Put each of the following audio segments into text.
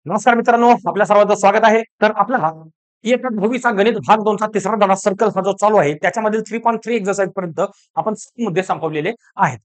नमस्कार मित्रांनो, आपल्या सर्वांचं स्वागत आहे. तर आपला इयत्ता 10वीचा गणित भाग 2चा तिसरा धडा सर्कल हा जो चालू आहे, त्याच्यामधील 3.3 एक्सरसाइज पर्यंत आपण 7 मुद्दे संपवलेले आहेत.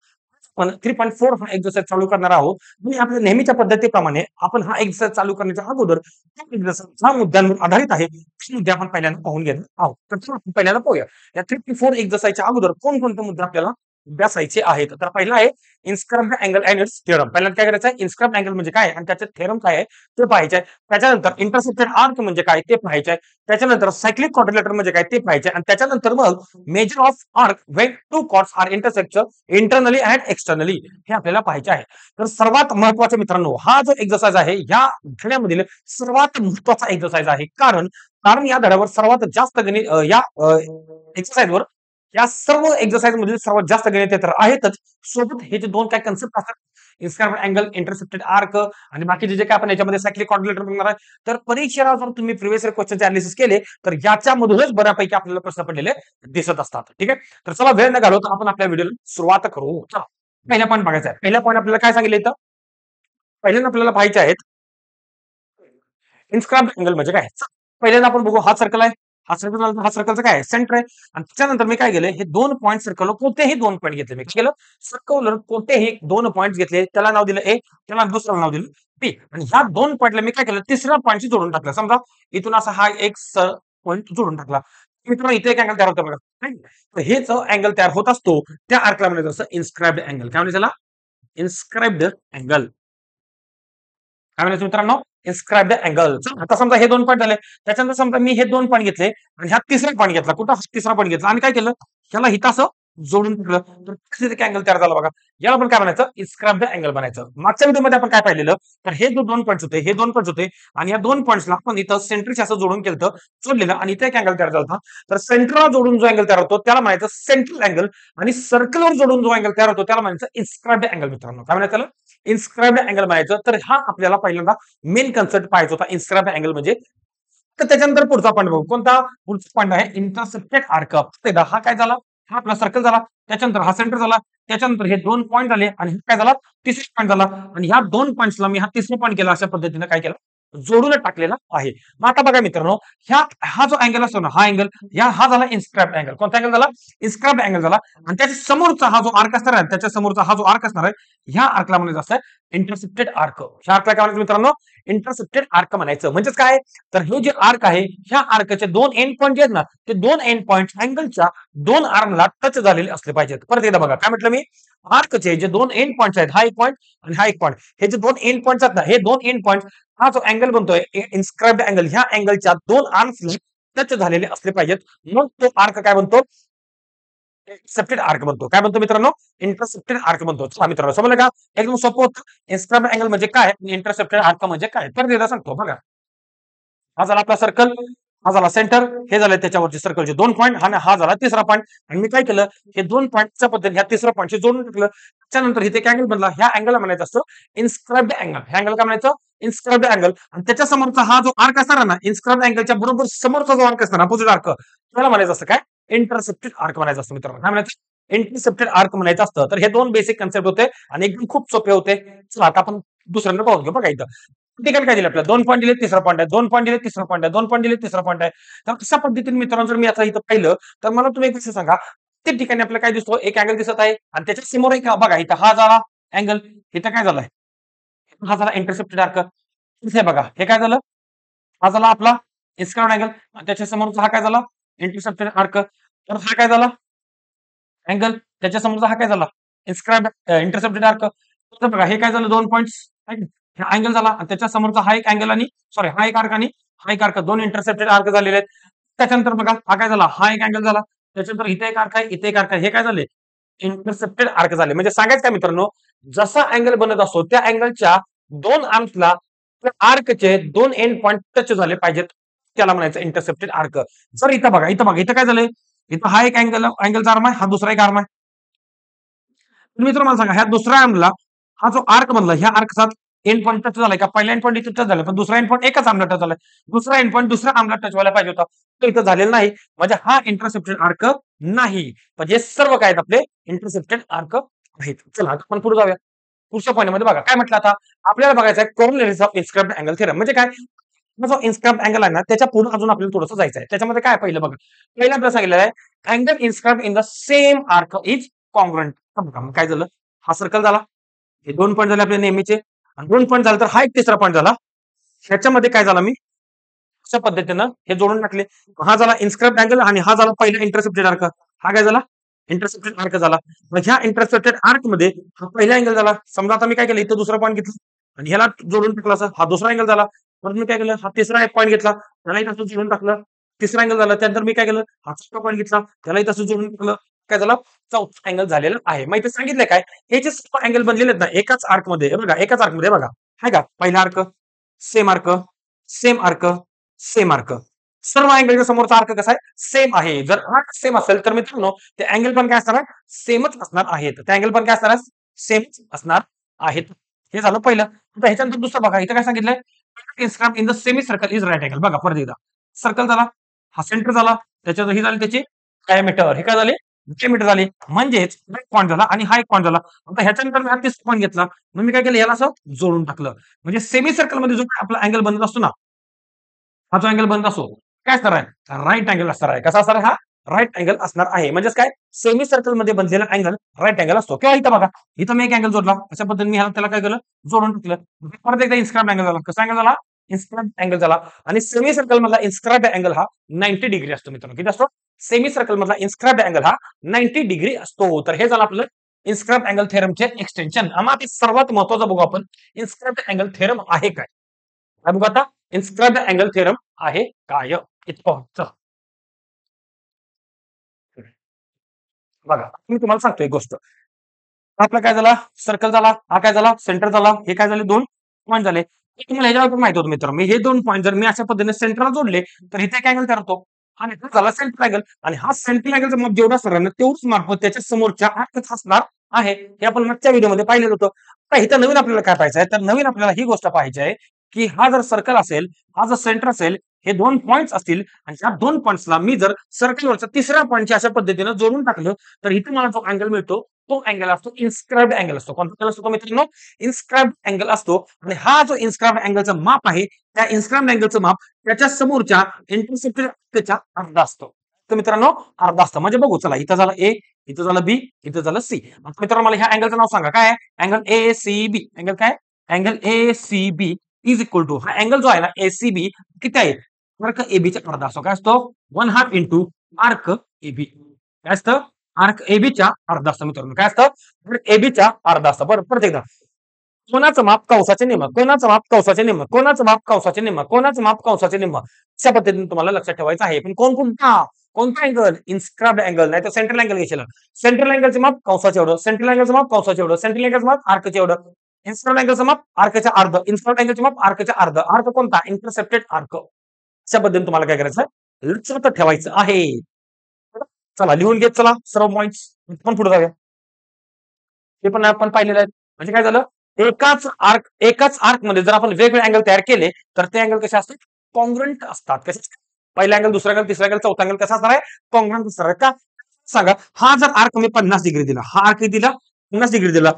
पण 3.4 हा एक्सरसाइज चालू करणार आहोत आणि आपल्या नेहमीच्या पद्धतीप्रमाणे आपण हा एक्सरसाइज चालू करण्याच्या अगोदर हा एक्सरसाइज ज्या मुद्द्यांवर आधारित आहे, ते मुद्दे आपण पहिल्यांदा पाहून घेणार आहोत. तर चला आपण पहिल्यांदा पाहूया. या 3.4 एक्सरसाइजच्या अगोदर कोणकोणते मुद्दे आपल्याला अभ्यासायचे आहेत. तर पहिला आहे inscribe the angle and its theorem. पहिल्यांदा काय करायचं आहे, इन्स्क्राइब अँगल म्हणजे काय आणि त्याचे थेरम काय आहे ते पाहायचे आहे. त्याच्यानंतर इंटरसेप्टेड आर्क म्हणजे काय ते पाहायचे आहे. त्याच्यानंतर सायक्लिक क्वाड्रिलेटरल म्हणजे काय ते पाहायचे आणि त्याच्यानंतर मग measure of arc when two chords are intersect internally and externally हे आपल्याला पाहायचे आहे. तर सर्वात महत्वाचे मित्रांनो, हा जो एक्सरसाइज आहे या धड्यामधील सर्वात महत्वाचा एक्सरसाइज आहे. कारण कारण या धड्यावर सर्वात जास्त गणित या एक्सरसाइज वर या सर्व एक्सरसाइज मधील सर्वात जास्त गणिते तर आहेतच, सोबत हे जे दोन काय कन्सेप्ट असतात, इन्स्क्राइब अँगल, इंटरसेप्टेड आर्क आणि बाकीचे जे काय आपण याच्यामध्ये सायक्लिक क्वाड्रिलेटरल बघणार आहे. तर परीक्षेला जर तुम्ही प्रिव्हियस इयर क्वेश्चनचे अनालिसिस केले तर याच्यामधूनच बऱ्यापैकी आपल्याला प्रश्न पडलेले दिसत असतात. ठीक आहे, तर चला वेळ न घालवता आपण आपल्या व्हिडिओला सुरुवात करू. चला पहिला पॉईंट बघायचा आहे. पहिला पॉईंट आपल्याला काय सांगितलं इथं, पहिल्यांदा आपल्याला पाहायचे आहेत इन्स्क्राइब अँगल म्हणजे काय. पहिल्यांदा आपण बघू, हा सर्कल आहे, हा सर्कल, हा सर्कलचं काय सेंटर आहे आणि त्याच्यानंतर मी काय केलं, हे दोन पॉईंट सर्कल कोणतेही दोन पॉईंट घेतले. मी काय केलं, सर्कलवर कोणतेही दोन पॉईंट घेतले, त्याला नाव दिलं ए, त्याला दुसरं नाव दिलं बी आणि ह्या दोन पॉईंटला मी काय केलं, तिसऱ्या पॉईंटशी जोडून टाकलं. समजा इथून असा हा एक पॉईंट जोडून टाकला. मित्रांनो इथे एक अँगल तयार होतं बघा. नाही? तर हे जो अँगल तयार होत असतो त्या आर्कला म्हणायचं असतं इन्स्क्राइब्ड अँगल. काय म्हणायचं त्याला, इन्स्क्राइब्ड अँगल. काय म्हणायचं मित्रांनो, इन्स्क्राइब द अँगल. आता समजा हे दोन पॉईंट झाले, त्याच्यानंतर समजा मी हे दोन पॉईंट घेतले आणि ह्या तिसरा पॉईंट घेतला. कुठं तिसरा पॉईंट घेतला आणि काय केलं, ह्याला हिथं असं जोडून टाकलं. तर तिथे अँगल तयार झाला बघा. याला आपण काय म्हणायचं, इन्स्क्राइब द अँगल बनायचं. मागच्या व्हिडिओमध्ये आपण काय पाहिलेलं, तर हे जो दोन पॉईंट्स होते, हे दोन पॉईंट्स होते आणि या दोन पॉईंट्सला आपण इथं सेंटरशी असं जोडून केलं, जोडलेलं आणि इथे एक अँगल तयार झाला होता. तर सेंटरला जोडून जो अँगल तयार होतो त्याला म्हणायचं सेंट्रल अँगल आणि सर्कलवर जोडून जो अँगल तयार होतो त्याला म्हणायचं इन्स्क्राइब द अँगल. मित्रांनो काय म्हणायचं, इन्स्क्राइब अँगल म्हणायचं. तर हा आपल्याला पहिल्यांदा मेन कन्सेप्ट पाहायचा होता, इन्स्क्राइब अँगल म्हणजे. तर त्याच्यानंतर पुढचा पॉईंट बघू, कोणता पुढचा पॉईंट आहे इंटरसेप्टेड आर्क. हा काय झाला, हा आपला सर्कल झाला, त्याच्यानंतर हा सेंटर झाला, त्याच्यानंतर हे दोन पॉईंट झाले आणि हा काय झाला, तिसरा पॉईंट झाला आणि ह्या दोन पॉईंट्सला मी हा तिसरा पॉईंट केला, अशा पद्धतीने काय केलं, जोडून टाकलेला आहे. मग आता बघा मित्रांनो, हा जो अँगल असतो ना, हा अँगल, हा झाला इन्स्क्राइब अँगल. कोणता अँगल झाला, इन्स्क्राइब अँगल झाला आणि त्याच्या समोरचा हा जो आर्क असणार आहे, त्याच्या समोरचा हा जो आर्क असणार आहे, ह्या आर्कला म्हणायचं असतं इंटरसेप्टेड आर्क. ह्या आर्कला काय म्हणायचं मित्रांनो, इंटरसेप्टेड आर्क म्हणायचं. म्हणजेच काय, तर हे जे आर्क आहे, ह्या आर्कचे दोन एंड पॉईंट आहेत ना, ते दोन एंड पॉईंट अँगलच्या दोन आर्मला टच झालेले असले पाहिजेत. परत एकदा बघा, काय म्हटलं मी, आर्कचे जे दोन एंड पॉईंट आहेत, हा एक पॉईंट आणि हा एक पॉईंट, हे जे दोन एंड पॉईंट आहेत ना, हे दोन एंड पॉईंट, हा जो अँगल बनतोय इन्स्क्राइब्ड अँगल, ह्या अँगलच्या दोन आर्म्सला टच झालेले असले पाहिजेत. मग तो आर्क काय बनतो, इंटरसेप्टेड आर्क बनतो. काय बनतो मित्रांनो, इंटरसेप्टेड आर्क बनतो. चला मित्रांनो समजलं का, एकदम सोपं होतं. इन्स्क्राइब्ड अँगल म्हणजे काय, इंटरसेप्टेड आर्क म्हणजे काय, तर एकदा सांगतो बघा. हा झाला आपला सर्कल, हा झाला सेंटर, हे झाले त्याच्यावरचे सर्कलचे दोन पॉईंट आणि हा झाला तिसरा पॉईंट. आणि मी काय केलं, हे दोन पॉईंटच्या पद्धतीने ह्या तिसऱ्या पॉईंटशी जोडून टाकलं. त्याच्यानंतर इथे एक अँगल बनला, ह्या अँगलला म्हणायचं असतं इन्स्क्राइब्ड अँगल. ह्या अँगल काय म्हणायचं, इन्स्क्राइब्ड अँगल. आणि त्याच्या समोरचा हा जो आर्क असणार ना, इन्स्क्राइब्ड अँगलच्या बरोबर समोरचा जो आर्क असणार, अपोजिट आर्क, त्याला म्हणायचं असतं काय, इंटरसेप्टेड आर्क म्हणायचं असतं. मित्रांनो काय म्हणायचं, इंटरसेप्टेड आर्क म्हणायचं असतं. तर हे दोन बेसिक कन्सेप्ट होते आणि एकदम खूप सोपे होते. चला आता आपण दुसऱ्यांदा पाहून घेऊ. बघा इथं ठिकाणी काय दिलं आपल्याला, दोन पॉईंट दिले, तिसरा पॉईंट आहे, दोन पॉईंट दिले, तिसरा पॉईंट आहे, दोन पॉईंट दिले, तिसरा पॉईंट आहे. तर अशा पद्धतीने मित्रांनो जर मी आता इथं पाहिलं, तर मला तुम्ही एक गोष्ट सांगा, प्रत्येक ठिकाणी आपल्याला काय दिसतो, एक अँगल दिसत आहे आणि त्याच्या समोर एक बघा इथं हा झाला अँगल, इथं काय झालाय, हा झाला इंटरसेप्टेड आर्क. इथे बघा हे काय झालं, हा झाला आपला इन्स्क्राइब्ड अँगल आणि त्याच्या समोरचा हा काय झाला, इंटरसेप्टेड आर्क. तर हा काय झाला अँगल, त्याच्या समोरचा हा काय झाला, इन्स्क्राइब इंटरसेप्टेड आर्क. तर बघा हे काय झालं, दोन पॉईंट्स अँगल झाला आणि त्याच्या समोरचा हा एक अँगल आणि सॉरी हा एक आर्क आणि हा एक आर्क, दोन इंटरसेप्टेड आर्क झालेले आहेत. त्याच्यानंतर बघा हा काय झाला, हा एक अँगल झाला, त्याच्यानंतर इथे एक आर्क आहे, इथे एक आर्क आहे, हे काय झाले, इंटरसेप्टेड आर्क झाले. म्हणजे सांगायचं काय मित्रांनो, जसा अँगल बनत असतो त्या अँगलच्या दोन आर्म्सला आर्कचे दोन एंड पॉईंट टच झाले पाहिजेत, त्याला म्हणायचं इंटरसेप्टेड आर्क. जर इथं बघा, इथं बघा, इथं काय झालंय, इथं हा एक अँगलचा आर्म आहे, हा दुसरा एक आर्म आहे. तुम्ही तर मला सांगा, ह्या दुसऱ्या आर्मला हा जो आर्क बनला, ह्या आर्कचा एंड पॉईंट टच झालाय का, पहिला एंड पॉईंट इथे टच झाला, पण दुसरा एंड पॉईंट एकाच आर्मला टच झालाय, दुसरा एंड पॉईंट दुसऱ्या आर्मला टच व्हायला पाहिजे होता, तो इथं झालेला नाही. म्हणजे हा इंटरसेप्टेड आर्क नाही. म्हणजे सर्व काय आहेत आपले इंटरसेप्टेड आर्क आहेत. चला आता आपण पुढे जाऊया. पुढच्या पॉईंट मध्ये बघा काय म्हटलं आता आपल्याला बघायचं आहे corollaries of inscribed angle theorem म्हणजे काय जो इन्स्क्राइब्ड अँगल आहे ना त्याच्या पुढे अजून आपल्याला थोडंसं जायचं आहे त्याच्यामध्ये काय पहिलं बघा पहिलं आपल्याला सांगितलेलं आहे angle inscribed in the same arc is congruent बघा काय झालं हा सर्कल झाला हे 2 पॉईंट झाले आपले नेहमीचे आणि 2 पॉईंट झाले तर हा एक तिसरा पॉईंट झाला ह्याच्यामध्ये काय झाला मी अशा पद्धतीनं हे जोडून टाकले हा झाला इन्स्क्राइब्ड अँगल आणि हा झाला पहिला इंटरसेप्टेड आर्क हा काय झाला इंटरसेप्टेड आर्क झाला मग ह्या इंटरसेप्टेड आर्क मध्ये हा पहिला अँगल झाला समजा आता मी काय केलं इथं दुसरा पॉईंट घेतला आणि ह्याला जोडून टाकला असं हा दुसरा अँगल झाला परत मी काय केलं हा तिसरा एक पॉईंट घेतला त्यालाही तसं जोडून टाकलं तिसरा अँगल झाला त्यानंतर मी काय केलं हा चौथा पॉईंट घेतला त्यालाही तसं जोडून टाकलं काय झालं चौथा अँगल झालेला आहे मग इथे सांगितलंय काय हे जे अँगल बनलेले आहेत ना एकाच आर्क मध्ये बघा एकाच आर्क मध्ये बघा आहे का पहिला arc same arc same arc same arc सर्व अँगलच्या समोरचा आर्क कसा आहे सेम आहे जर आर्क सेम असेल तर मित्रांनो ते अँगल पण काय असणार आहे सेमच असणार आहेत त्या अँगल पण काय असणार सेमच असणार आहेत हे झालं पहिलं आता ह्याच्यानंतर दुसरं बघा इथं काय सांगितलंय inscribe in the semicircle is right angle बघा परत एकदा सर्कल झाला हा सेंटर झाला त्याच्यात ही झाली त्याची डायमीटर हे काय झाले डायमीटर झाले म्हणजेच एक पॉईंट झाला आणि हा एक पॉईंट झाला आता ह्याच्यानंतर मी हा तिसरा पॉईंट घेतला मग मी काय केलं याला असं जोडून टाकलं म्हणजे सेमी सर्कल मध्ये जो आपला अँगल बनत असतो ना हा जो अँगल बनत असो काय असणार आहे राईट अँगल असणार आहे कसा असणार आहे हा राईट अँगल असणार आहे म्हणजेच काय सेमी सर्कल मध्ये बनलेला अँगल राईट अँगल असतो किंवा इथं बघा इथं मी एक अँगल जोडला अशा पद्धतीने मी त्याला काय केलं जोडून टाकलं परत एकदा इन्स्क्राइब अँगल झाला कसा अँगल झाला इन्स्क्राइब अँगल झाला आणि सेमी सर्कल मधला इन्स्क्राइब अँगल हा 90 डिग्री असतो मित्रांनो किती असतो सेमी सर्कल मधला इन्स्क्राइब अँगल हा 90 डिग्री असतो तर हे झालं आपलं इन्स्क्राइब अँगल थेरमचे एक्सटेन्शन आम्हाला सर्वात महत्वाचं बघू आपण इन्स्क्राइब अँगल थेरम आहे काय बघू आता इन्स्क्राइब अँगल थेरम आहे काय इथपर्यंत बघा मी तुम्हाला सांगतो एक गोष्ट आपला काय झाला सर्कल झाला हा काय झाला सेंटर झाला हे काय झाले 2 पॉईंट झाले हे तुम्हाला ह्याच्यावर माहिती होतं मित्र मी हे 2 पॉईंट जर मी अशा पद्धतीने सेंटरला जोडले तर इथे काय अँगल तयार होतो आणि हा झाला सेंटर अँगल आणि हा सेंटर अँगलचा माप जेवढा असणार ना तेवढंच माप त्याच्या समोरच्या आर्कच असणार आहे हे आपण मागच्या व्हिडिओमध्ये पाहिलेलं होतं आता इथं नवीन आपल्याला काय पाहायचं आहे तर नवीन आपल्याला ही गोष्ट पाहायची आहे की हा जर सर्कल असेल हा जर सेंटर असेल हे 2 पॉईंट्स असतील आणि या 2 पॉईंट्सला मी जर सर्कलवरच्या तिसऱ्या पॉईंटच्या अशा पद्धतीने जोडून टाकलं तर इथे मला जो अँगल मिळतो तो अँगल असतो इन्स्क्राइब्ड अँगल असतो कोणता अँगल असतो तो मित्रांनो इन्स्क्राइब्ड अँगल असतो आणि हा जो इन्स्क्राइब्ड अँगलचं माप आहे त्या इन्स्क्राइब्ड अँगलचं माप त्याच्या समोरच्या इंटरसेप्टेडच्या अर्धा असतो तर मित्रांनो अर्धा असतं म्हणजे बघू चला इथं झालं ए इथं झालं बी इथं झालं सी मित्रांनो मला ह्या अँगलचं नाव सांगा काय angle A C B angle काय angle A C B is equal to हा अँगल जो आहे ना ए सी बी किती आहे आर्क एबीचा अर्धा असतो काय असतो 1/2 इंटू आर्क एबी काय असतं आर्क एबीच्या अर्धा असतं मित्रांनो काय असतं आर्क एबीच्या अर्धा असतं बरं परत एकदा कोणाचं माप कंसाचे निम्म कोणाचं माप कंसाचे निम्म कोणाचं माप कंसाचे निम्म कोणाचं माप कंसाचे निम्म अशा पद्धतीने तुम्हाला लक्षात ठेवायचं आहे पण कोणता अँगल इन्स्क्राइब्ड अँगल नाही तर सेंट्रल अँगल घेशील सेंट्रल अँगलचं माप कंसाचे एवढं सेंट्रल अँगलचं माप कंसाचे एवढं सेंट्रल अँगलचं माप आर्कचे एवढं इन्स्क्राइब्ड अँगलचं माप आर्कच्या अर्ध इन्स्क्राइब्ड अँगलचं माप आर्कच्या अर्ध आर्क कोणता इंटरसेप्टेड आर्क अशा पद्धतीने तुम्हाला काय करायचं लक्षात ठेवायचं आहे चला लिहून घेत चला सर्व पॉइंट्स पण पुढे जाऊया हे पण आपण पाहिलेलं आहे म्हणजे काय झालं एकाच आर्क मध्ये जर आपण वेगवेगळे अँगल तयार केले तर ते अँगल कसे असतात कॉन्ग्रुएंट असतात कसे पहिला अँगल दुसरा अँगल तिसरा अँगल चौथा अँगल कसा असणार आहे कॉन्ग्रुएंट असणार आहे का सांगा हा जर आर्क मी 50 डिग्री दिला हा आर्क दिला 50 डिग्री दिला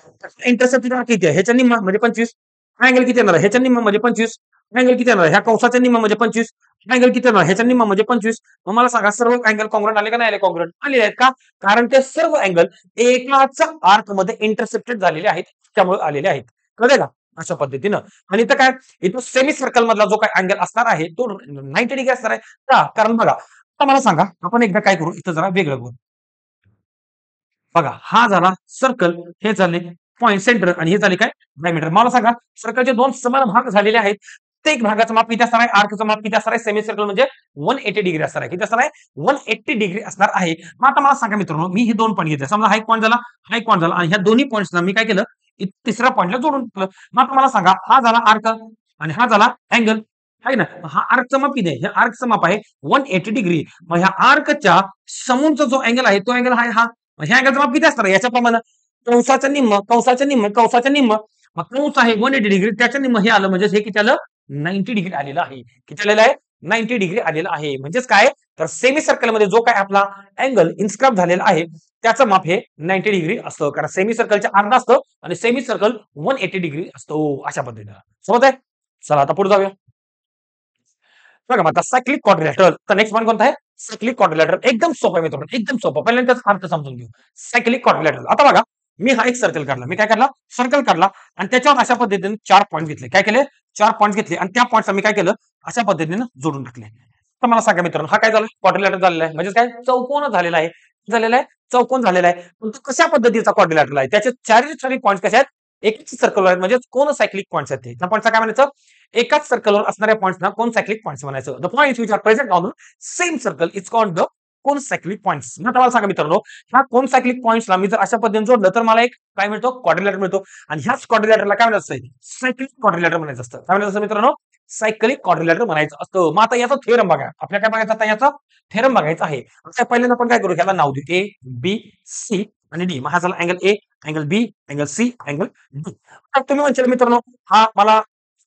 इंटरसेप्टेड आर्क किती आहे ह्याच्या निम्मा म्हणजे 25 अँगल किती येणार ह्याच्या निम्मा म्हणजे 25 अँगल किती येणार ह्या कंसाच्या निम्मा म्हणजे 25 अँगल किती येणार ह्याच्या निम्मा म्हणजे 25 मग मला सांगा सर्व अँगल कॉन्ग्रुएंट आले का नाही आले कॉन्ग्रुएंट आलेले आहेत का कारण ते सर्व अँगल एकाच आर्क मध्ये इंटरसेप्टेड झालेले आहेत त्यामुळे आलेले आहेत कळलं का अशा पद्धतीनं आणि इथं काय इथं सेमी सर्कल मधला जो काय अँगल असणार आहे तो 90 डिग्री असणार आहे का कारण बघा आता मला सांगा आपण एकदा काय करू इथं जरा वेगळं करू बघा हा झाला सर्कल हे झाले पॉईंट सेंटर आणि हे झाले काय डायमीटर मला सांगा सर्कलचे 2 समान भाग झालेले आहेत प्रत्येक भागाचं माप किती असणार आहे आर्कचं माप किती असणार आहे सेमी सर्कल म्हणजे 180 डिग्री असणार आहे किती असणार आहे 180 डिग्री असणार आहे मग आता मला सांगा मित्रांनो मी हे 2 पॉईंट घेतले समजा हा एक पॉईंट झाला हा एक पॉईंट झाला आणि ह्या दोन्ही पॉईंट्सना मी काय केलं तिसऱ्या पॉईंटला जोडून टाकलं मग आता मला सांगा हा झाला आर्क आणि हा झाला अँगल आहे ना हा आर्कचं माप किती आहे हे आर्कचं माप आहे 180 डिग्री मग ह्या आर्कच्या समोरचा जो अँगल आहे तो अँगल आहे हा ह्या अँगलचं माप किती असणार आहे याच्याप्रमाणे कंसाच्या निम्म मग कंस आहे 180 डिग्री त्याच्या निम्म हे आलं म्हणजे हे किती आलं 90 डिग्री आलेलं आहे किती आलेलं आहे 90 डिग्री आलेलं आहे म्हणजेच काय तर सेमी सर्कलमध्ये जो काय आपला अँगल इन्स्क्राईब झालेला आहे त्याचं माप हे 90 डिग्री असतं, कारण सेमी सर्कलच्या अर्धा असतं आणि सेमी सर्कल 180 डिग्री असतो अशा पद्धतीने. समजत आहे? चला आता पुढे जाऊया. बघा आता सायक्लिक क्वाड्रिलॅटरल. तर नेक्स्ट वन कोणता आहे? Cyclic quadrilateral. एकदम सोपं आहे मित्रांनो, एकदम सोपं. पहिल्यांदा त्याचा अर्थ समजून घेऊ. Cyclic quadrilateral. आता बघा, मी हा एक सर्कल काढला. मी काय काढला? सर्कल काढला आणि त्याच्यावर अशा पद्धतीने 4 पॉइंट घेतले. काय केले? 4 पॉइंट घेतले आणि त्या पॉइंट्सला मी काय केलं? अशा पद्धतीने जोडून टाकले. तर मला सांगा मित्रांनो, हा काय झाला? क्वाड्रिलॅटरल झालेला आहे. म्हणजे काय? चौकोन झालेला आहे. झालेला आहे? चौकोन झालेला आहे. पण तो कशा पद्धतीचा क्वाड्रिलॅटरल आहे? त्याचे चारही पॉइंट कसे आहेत? एकाच सर्कलवर आहेत. म्हणजे कोन सायक्लिक पॉइंट्स आहेत ते. त्या पॉइंटचा काय म्हणायचं? एकाच सर्कलवर असणाऱ्या पॉइंट्सना कोन सायक्लिक पॉइंट्स म्हणायचं. The points which are present on same circle is called the concyclic points. आता मला सांगा मित्रांनो, ह्या कोन सायक्लिक पॉइंट्सला मी जर अशा पद्धतीने जोडलं तर मला एक काय मिळतो? क्वाड्रिलॅटर मिळतो आणि ह्याच क्वाड्रिलॅटरला काय म्हणायचं असतं? सायक्लिक क्वाड्रिलॅटर म्हणायचं असतं. काय म्हणायचं असतं मित्रांनो? सायक्लिक क्वाड्रिलॅटर म्हणायचं असतं. मग आता याचा थेरम बघा. आपल्याला काय बघायचं आता? याचा थेरम बघायचा आहे. आता पहिल्यांदा आपण काय करू? ह्याला नाव देऊ ए, बी, सी आणि डी. मग हा झाला angle A, angle B, angle C, angle D. आता तुम्ही म्हणशाल मित्रांनो, हा मला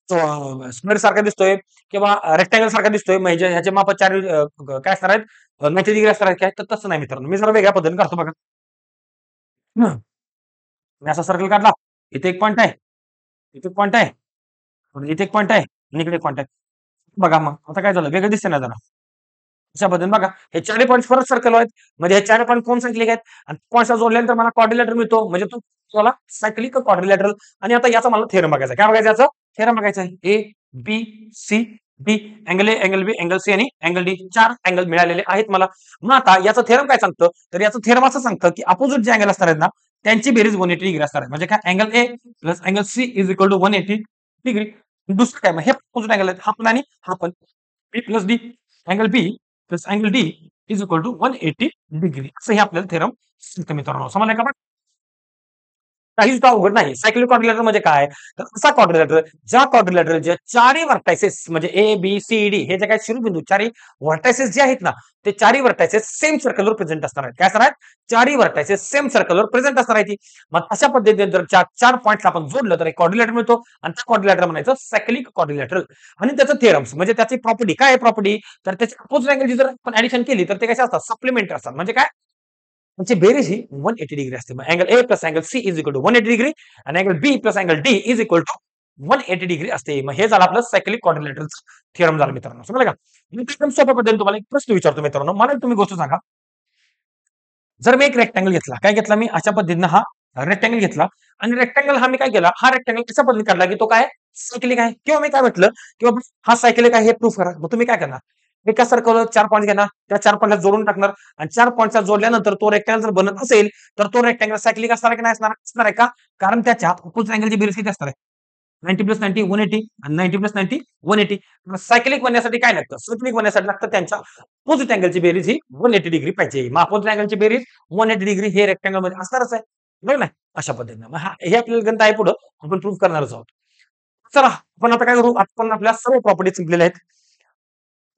स्क्वेअर सारखा दिसतोय किंवा रेक्टँगल सारखा दिसतोय, म्हणजे ह्याचे माप चार काय असणार आहेत? 90 डिग्री असणार आहेत काय? तर तसं नाही मित्रांनो. मी जरा वेगळ्या पद्धतीने करतो बघा. हं. मी असा सर्कल काढला. इथे एक पॉइंट आहे, इथे एक पॉइंट आहे, आणि इथे एक पॉइंट आहे आणि इकडे एक पॉइंट आहे. बघा मग आता काय झालं? वेगळं दिसतंय ना जरा. अशा पद्धतीने बघा, हे चारही पॉइंट्स परत सर्कल आहेत. म्हणजे हे चारही पॉइंट कोन सायक्लिक आहेत आणि पॉइंट्सला जोडल्यानंतर मला क्वाड्रिलॅटर मिळतो. म्हणजे तो मला सायक्लिक क्वाड्रिलॅटरल. आणि आता याचा मला थेरम बघायचा आहे. काय बघायचं याचं? थेरम बघायचं आहे. A, B, C, D. Angle A, angle B, angle C आणि अँगल डी. 4 अँगल मिळालेले आहेत मला. मग आता याचं थेरम काय सांगतं? तर याचं थेरम असं सांगतं, की अपोझिट जे अँगल असणार आहेत ना, त्यांची बेरीज 180 डिग्री असणार आहे. म्हणजे काय? Angle A plus angle C is equal to 180 degree. दुसरं काय? मग हे अपोझिट अँगल आहेत. हा पण आणि हा पण. B plus D angle B plus angle D is equal to 180 degree. असं हे आपल्याला थेरम सांगतं मित्रांनो. समजलंय का? काहीच का अवघड नाही. सायक्लिक क्वाड्रिलॅटर म्हणजे काय? तर असा क्वाड्रिलॅटर ज्या क्वाड्रिलॅटरच्या चारही व्हर्टायसेस म्हणजे ए, बी, सी, डी हे जे काही शिरोबिंदू चारही व्हर्टायसेस जे आहेत ना, ते चारही व्हर्टायसेस सेम सर्कलवर प्रेझेंट असणार आहेत. काय असणार आहेत? चारही व्हर्टायसेस सेम सर्कलवर प्रेझेंट असणार आहे ती. मग अशा पद्धतीने जर चार पॉइंट्स आपण जोडलं तर एक क्वाड्रिलॅटर मिळतो आणि त्या क्वाड्रिलॅटर म्हणायचं सायक्लिक क्वाड्रिलॅटरल. आणि त्याचं थेरम्स म्हणजे त्याची प्रॉपर्टी काय आहे? प्रॉपर्टी तर त्याची अपोजिट अँगलची जर आपण ऍडिशन केली तर ते कसे असतात? सप्लिमेंटरी असतात. म्हणजे काय? त्यांची बेरीज ही 180 डिग्री असते. मग angle A plus angle C is equal to 180 degree आणि angle B plus angle D is equal to 180 degree असते. मग हे झालं आपलं सायक्लिक क्वाड्रिलॅटरलचं थिअरम झालं मित्रांनो. समजलं का? मी एकदम सोप्या पद्धतीने तुम्हाला एक प्रश्न विचारतो मित्रांनो. मला एक तुम्ही गोष्ट सांगा. जर मी एक रेक्टँगल घेतला, काय घेतला मी? अशा पद्धतीनं हा रेक्टँगल घेतला आणि रेक्टँगल हा मी काय केला? हा रेक्टँगल कशा पद्धतीने काढला, की तो काय सायक्लिक आहे किंवा मी काय म्हटलं, की बाबा हा सायक्लिक आहे हे प्रूफ करा. मग तुम्ही काय करणार? एका सर्कलवर 4 पॉइंट घेणार, त्या 4 पॉइंटला जोडून टाकणार आणि 4 पॉइंटला जोडल्यानंतर तो रेक्टँगल जर बनत असेल, तर तो रेक्टँगल सायक्लिक असणार आहे की नाही असणार? असणार आहे का? कारण त्याच्या अपोझिट अँगलची बेरीज किती असणार आहे? 90 प्लस 90 180 आणि 90 प्लस 90 180. सायक्लिक बनण्यासाठी काय लागतं? सायक्लिक बनण्यासाठी लागतं त्यांच्या अपोझिट अँगलची बेरीज ही 180 डिग्री पाहिजे. मग अपोझिट अँगलची बेरीज 180 डिग्री हे रेक्टँगलमध्ये असणारच आहे. बरोबर ना? अशा पद्धतीने. मग हे आपल्याला गणित आहे पुढं आपण प्रूव्ह करणारच आहोत. चला आपण आता काय करू? आपण आपल्या सर्व प्रॉपर्टी शिकलेल्या आहेत.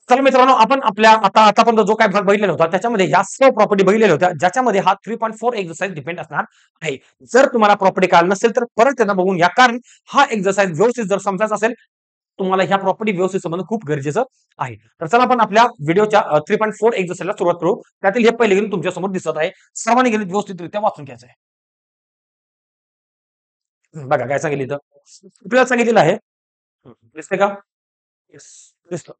चला मित्रांनो, आपण आपल्या आतापर्यंत जो काही भाग बघितलेला होता, त्याच्यामध्ये ह्या सर्व प्रॉपर्टी बघितलेल्या होत्या, ज्याच्यामध्ये हा 3.4 एक्सरसाइज डिपेंड असणार आहे. जर तुम्हाला प्रॉपर्टी कळाली नसेल, तर परत एकदा बघून घ्या. कारण हा एक्सरसाइज व्यवस्थित जर समजायचा असेल, तुम्हाला ह्या प्रॉपर्टी व्यवस्थित समजणं खूप गरजेचं आहे. तर चला आपण आपल्या व्हिडिओच्या 3.4 एक्सरसाइजला सुरुवात करू. त्यातील हे पहिले गणित तुमच्या समोर दिसत आहे. सर्वांनी गणित व्यवस्थितरित्या वाचून घ्यायचं आहे. बघा काय सांगितलं इथं. आपल्याला सांगितलेलं आहे. दिसतंय का? येस, दिसतं.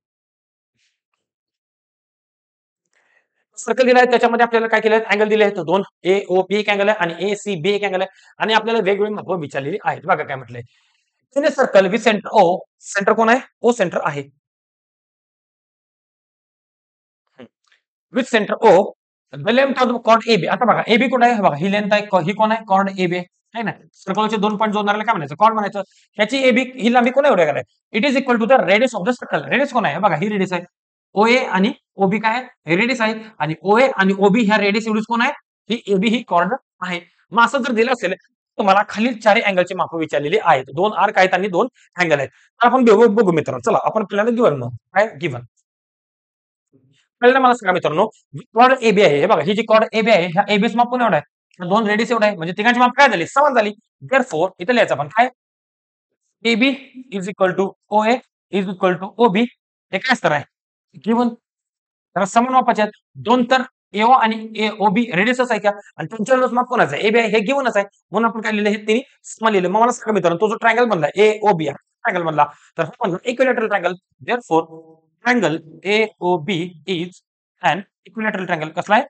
सर्कल दिलाय त्याच्यामध्ये आपल्याला काय केलंय? अँगल दिले आहेत 2. AOP एक अँगल आहे आणि ACB एक अँगल आहे आणि आपल्याला वेगवेगळी मापं विचारलेली आहेत. बघा काय म्हटलंय. In a circle with centre O, centre कोण आहे? O सेंटर आहे. With centre O, the length of the chord AB. आता बघा AB कुठे आहे? हे बघा ही लेंथ आहे. ही कोण आहे? कॉर्ड AB आहे ना? सर्कलचे 2 पॉइंट जोडणाऱ्याला काय म्हणायचं? कॉर्ड म्हणायचं. ह्याची AB ही लांबी कोण एवढी आहे? It is equal to the radius of the circle. Radius कोण आहे? बघा ही रेडियस आहे. OA आणि OB काय आहे? रेडियस आहे आणि OA आणि OB ह्या रेडियस एवढीच कोण आहे? ही AB ही कॉर्ड आहे. मग असं जर दिलं असेल तुम्हाला खालील चारही अँगलची मापं विचारलेली आहेत. 2 आर्क आहेत आणि 2 अँगल आहेत. तर आपण बघू मित्रांनो. चला आपण पहिल्यांदा गिव्हन मग. काय गिव्हन? पहिल्यांदा मला सांगा मित्रांनो, कॉर्ड AB आहे. हे बघा ही जी कॉर्ड AB आहे, ह्या ABचं माप कोण एवढं आहे? तर 2 रेडियस एवढं आहे. म्हणजे तिघांची माप काय झाली? समान झाली. देअरफॉर इथं लिहायचं आपण काय? AB is equal to OA is equal to OB हे काय असणार आहे? गिव्हन तर समान मापाचे आहेत. दोन तर एओ आणि एओबी रेडियसच आहे का आणि त्यांच्या माप कोणाचं आहे एबी आहे हे गिव्हनच आहे म्हणून आपण काय लिहिलं हे तिन्ही समान लिहिलं. मग मला सांगा मित्रांनो तो जो ट्रायंगल बनला एओबी ट्रायंगल बनला तर हा बनला equilateral triangle. Therefore triangle AOB is an equilateral triangle. कसला आहे?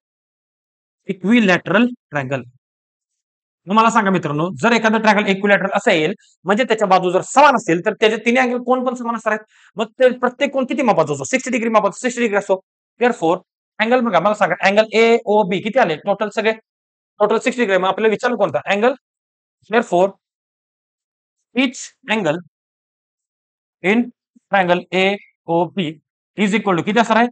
Equilateral triangle. मग मला सांगा मित्रांनो जर एखादं ट्रायंगल इक्विलॅटरल असेल म्हणजे त्याच्या बाजू जर समान असतील तर त्याचे तिन्ही अँगल कोण पण समान असणार आहेत. मग ते प्रत्येक कोण किती मापाचा असतो 60 डिग्री मापाचा 60 डिग्री असतो. देअरफॉर अँगल बघा मला सांगा अँगल ए ओ बी किती आले टोटल सगळे टोटल 60 डिग्री. मग आपल्याला विचारलं कोणता angle. Therefore each angle in triangle A O B is equal to किती असणार आहे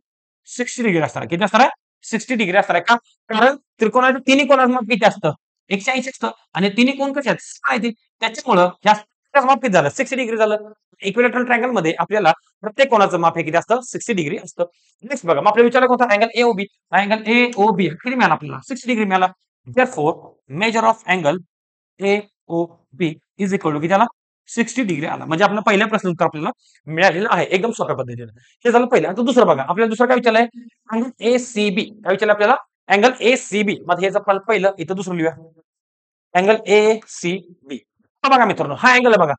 60 डिग्री असणार आहे. किती असणार आहे 60 डिग्री असणार आहे. का? कारण त्रिकोणाचं तिन्ही कोणाचं माप किती असतं 180 असतं आणि तिन्ही कोण कसे आहेत समान आहेत. त्याच्यामुळं ह्या माप किती झालं 60 डिग्री झालं. इक्विलॅटरल ट्रायंगल मध्ये आपल्याला प्रत्येक कोणाचं माप हे किती असतं 60 डिग्री असतं. नेक्स्ट बघा मग आपल्याला विचारलं कोणता अँगल एओबी. अँगल एओबी किती मिळाला आपल्याला 60 डिग्री मिळाला. Therefore measure of angle AOB is equal to किती आला 60 डिग्री आला. म्हणजे आपला पहिल्या प्रश्न उत्तर आपल्याला मिळालेलं आहे एकदम सोप्या पद्धतीने. हे झालं पहिलं. आता दुसरं बघा आपल्याला दुसरं काय विचारलंय अँगल एसीबी काय विचारलं आपल्याला अँगल एसीबी. मग हे जर पहिलं इथं दुसरं लिहूया अँगल एसीबी. बघा मित्रांनो हा अँगल आहे बघा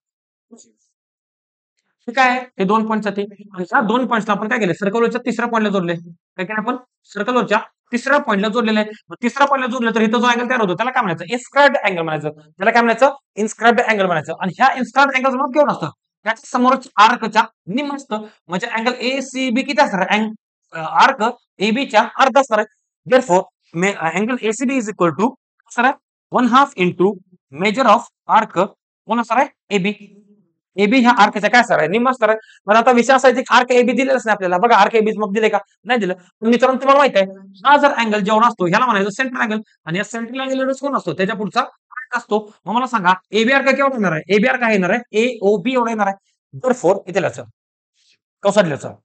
हे काय आहे? हे 2 पॉईंट साठी आणि ह्या 2 पॉईंट्सला आपण काय केलं सर्कलवरच्या तिसऱ्या पॉईंटला जोडले. काय केलं आपण सर्कलवरच्या तिसऱ्या पॉईंटला जोडलेलं आहे. मग तिसऱ्या पॉईंटला जोडलं तर इथं जो अँगल तयार होतो त्याला काय म्हणायचं इन्स्क्राइब्ड अँगल म्हणायचं. त्याला काय म्हणायचं इन्स्क्राइब्ड अँगल म्हणायचं. आणि ह्या इन्स्क्राइब्ड अँगलचं नाव केवढं असतं त्याच्या समोरच्या आर्कच्या निम्म असतं. म्हणजे अँगल एसीबी किती असणार आहे आर्क एबीच्या अर्धा असणार आहे. Therefore angle ACB is equal to असणार आहे 1/2 इंटू मेजर ऑफ आर्क कोण असणार आहे एबी. एबी ह्या आर्कचा काय असणार आहे निम्मा असणार आहे. पण आता विषय असा आहे की आर्क एबी दिलेलंच नाही आपल्याला. बघा आर्क एबी मग दिले का नाही दिलं. पण मित्रांनो तुम्हाला माहित आहे हा जर अँगल जेवढा असतो ह्याला म्हणायचं सेंट्रल अँगल आणि या सेंट्रल अँगल कोण असतो त्याच्या पुढचा आर्क असतो. मग मला सांगा एबी आर्क केवढा येणार आहे एबी आर्क काय येणार आहे एओबी एवढा येणार आहे. देअरफॉर इथे लिहायचं कौसात लिहायचं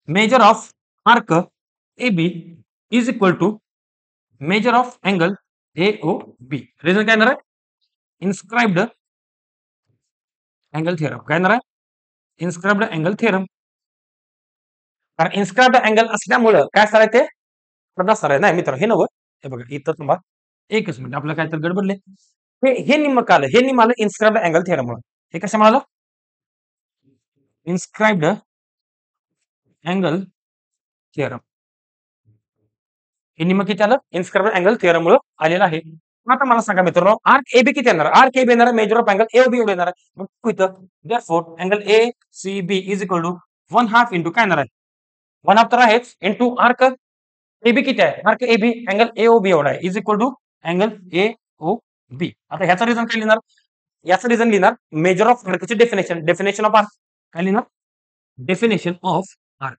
measure of arc AB is equal to measure of angle AOB. Reason काय येणार आहे इन्स्क्राइब्ड अँगल थिअरम. काय येणार आहे इन्स्क्राइब्ड अँगल थिअरम. कारण इन्स्क्राइब्ड अँगल असल्यामुळं काय असणार आहे ते अर्धा असणार आहे. नाही मित्र हे नवं हे बघा इथं तुम्हा एकच मिनिट आपलं काय तर गडबडले. हे निम्म का आलं हे निम्म आलं इन्स्क्राइब्ड अँगल थिअरम मुळे. हे कशामुळे आलं इन्स्क्राइब्ड अँगल थिअरम. हे निम्म किती आलं इन्स्क्राइब्ड अँगल थिअरम मुळे आलेलं आहे. आता मला सांगा मित्रांनो आर्क एबी किती येणार आर्क एबी येणार मेजर ऑफ अँगल एओबी एवढं येणार आहे. मग इथं therefore angle A C B is equal to 1/2 into काय येणार आहे 1/2 तर आहेच इंटू आर्क एबी किती आहे आर्क एबी अँगल एओबी एवढा आहे is equal to angle AOB. आता ह्याचा रिझन काय लिहिणार याचं रिझन लिहिणार मेजर ऑफ आर्कची डेफिनेशन डेफिनेशन ऑफ आर्क काय लिहिणार डेफिनेशन ऑफ आर्क.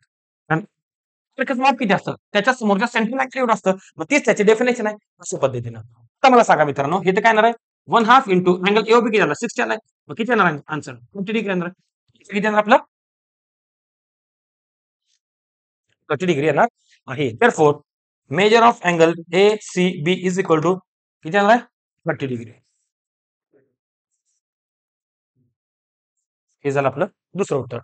आर्कचं माप किती असतं त्याच्या समोरच्या सेंट्रल अँगल एवढं असतं. मग तीच त्याची डेफिनेशन आहे अशा पद्धतीनं. आता मला सांगा मित्रांनो हे तर काय येणार आहे 1/2 इंटू अँगल एओबी किती आला 60 आलाय. मग किती येणार आन्सर 20 डिग्री येणार किती येणार आपलं 30 डिग्री येणार आहे. Therefore measure of angle A C B is equal to किती येणार आहे 30 डिग्री. हे झालं आपलं दुसरं उत्तर.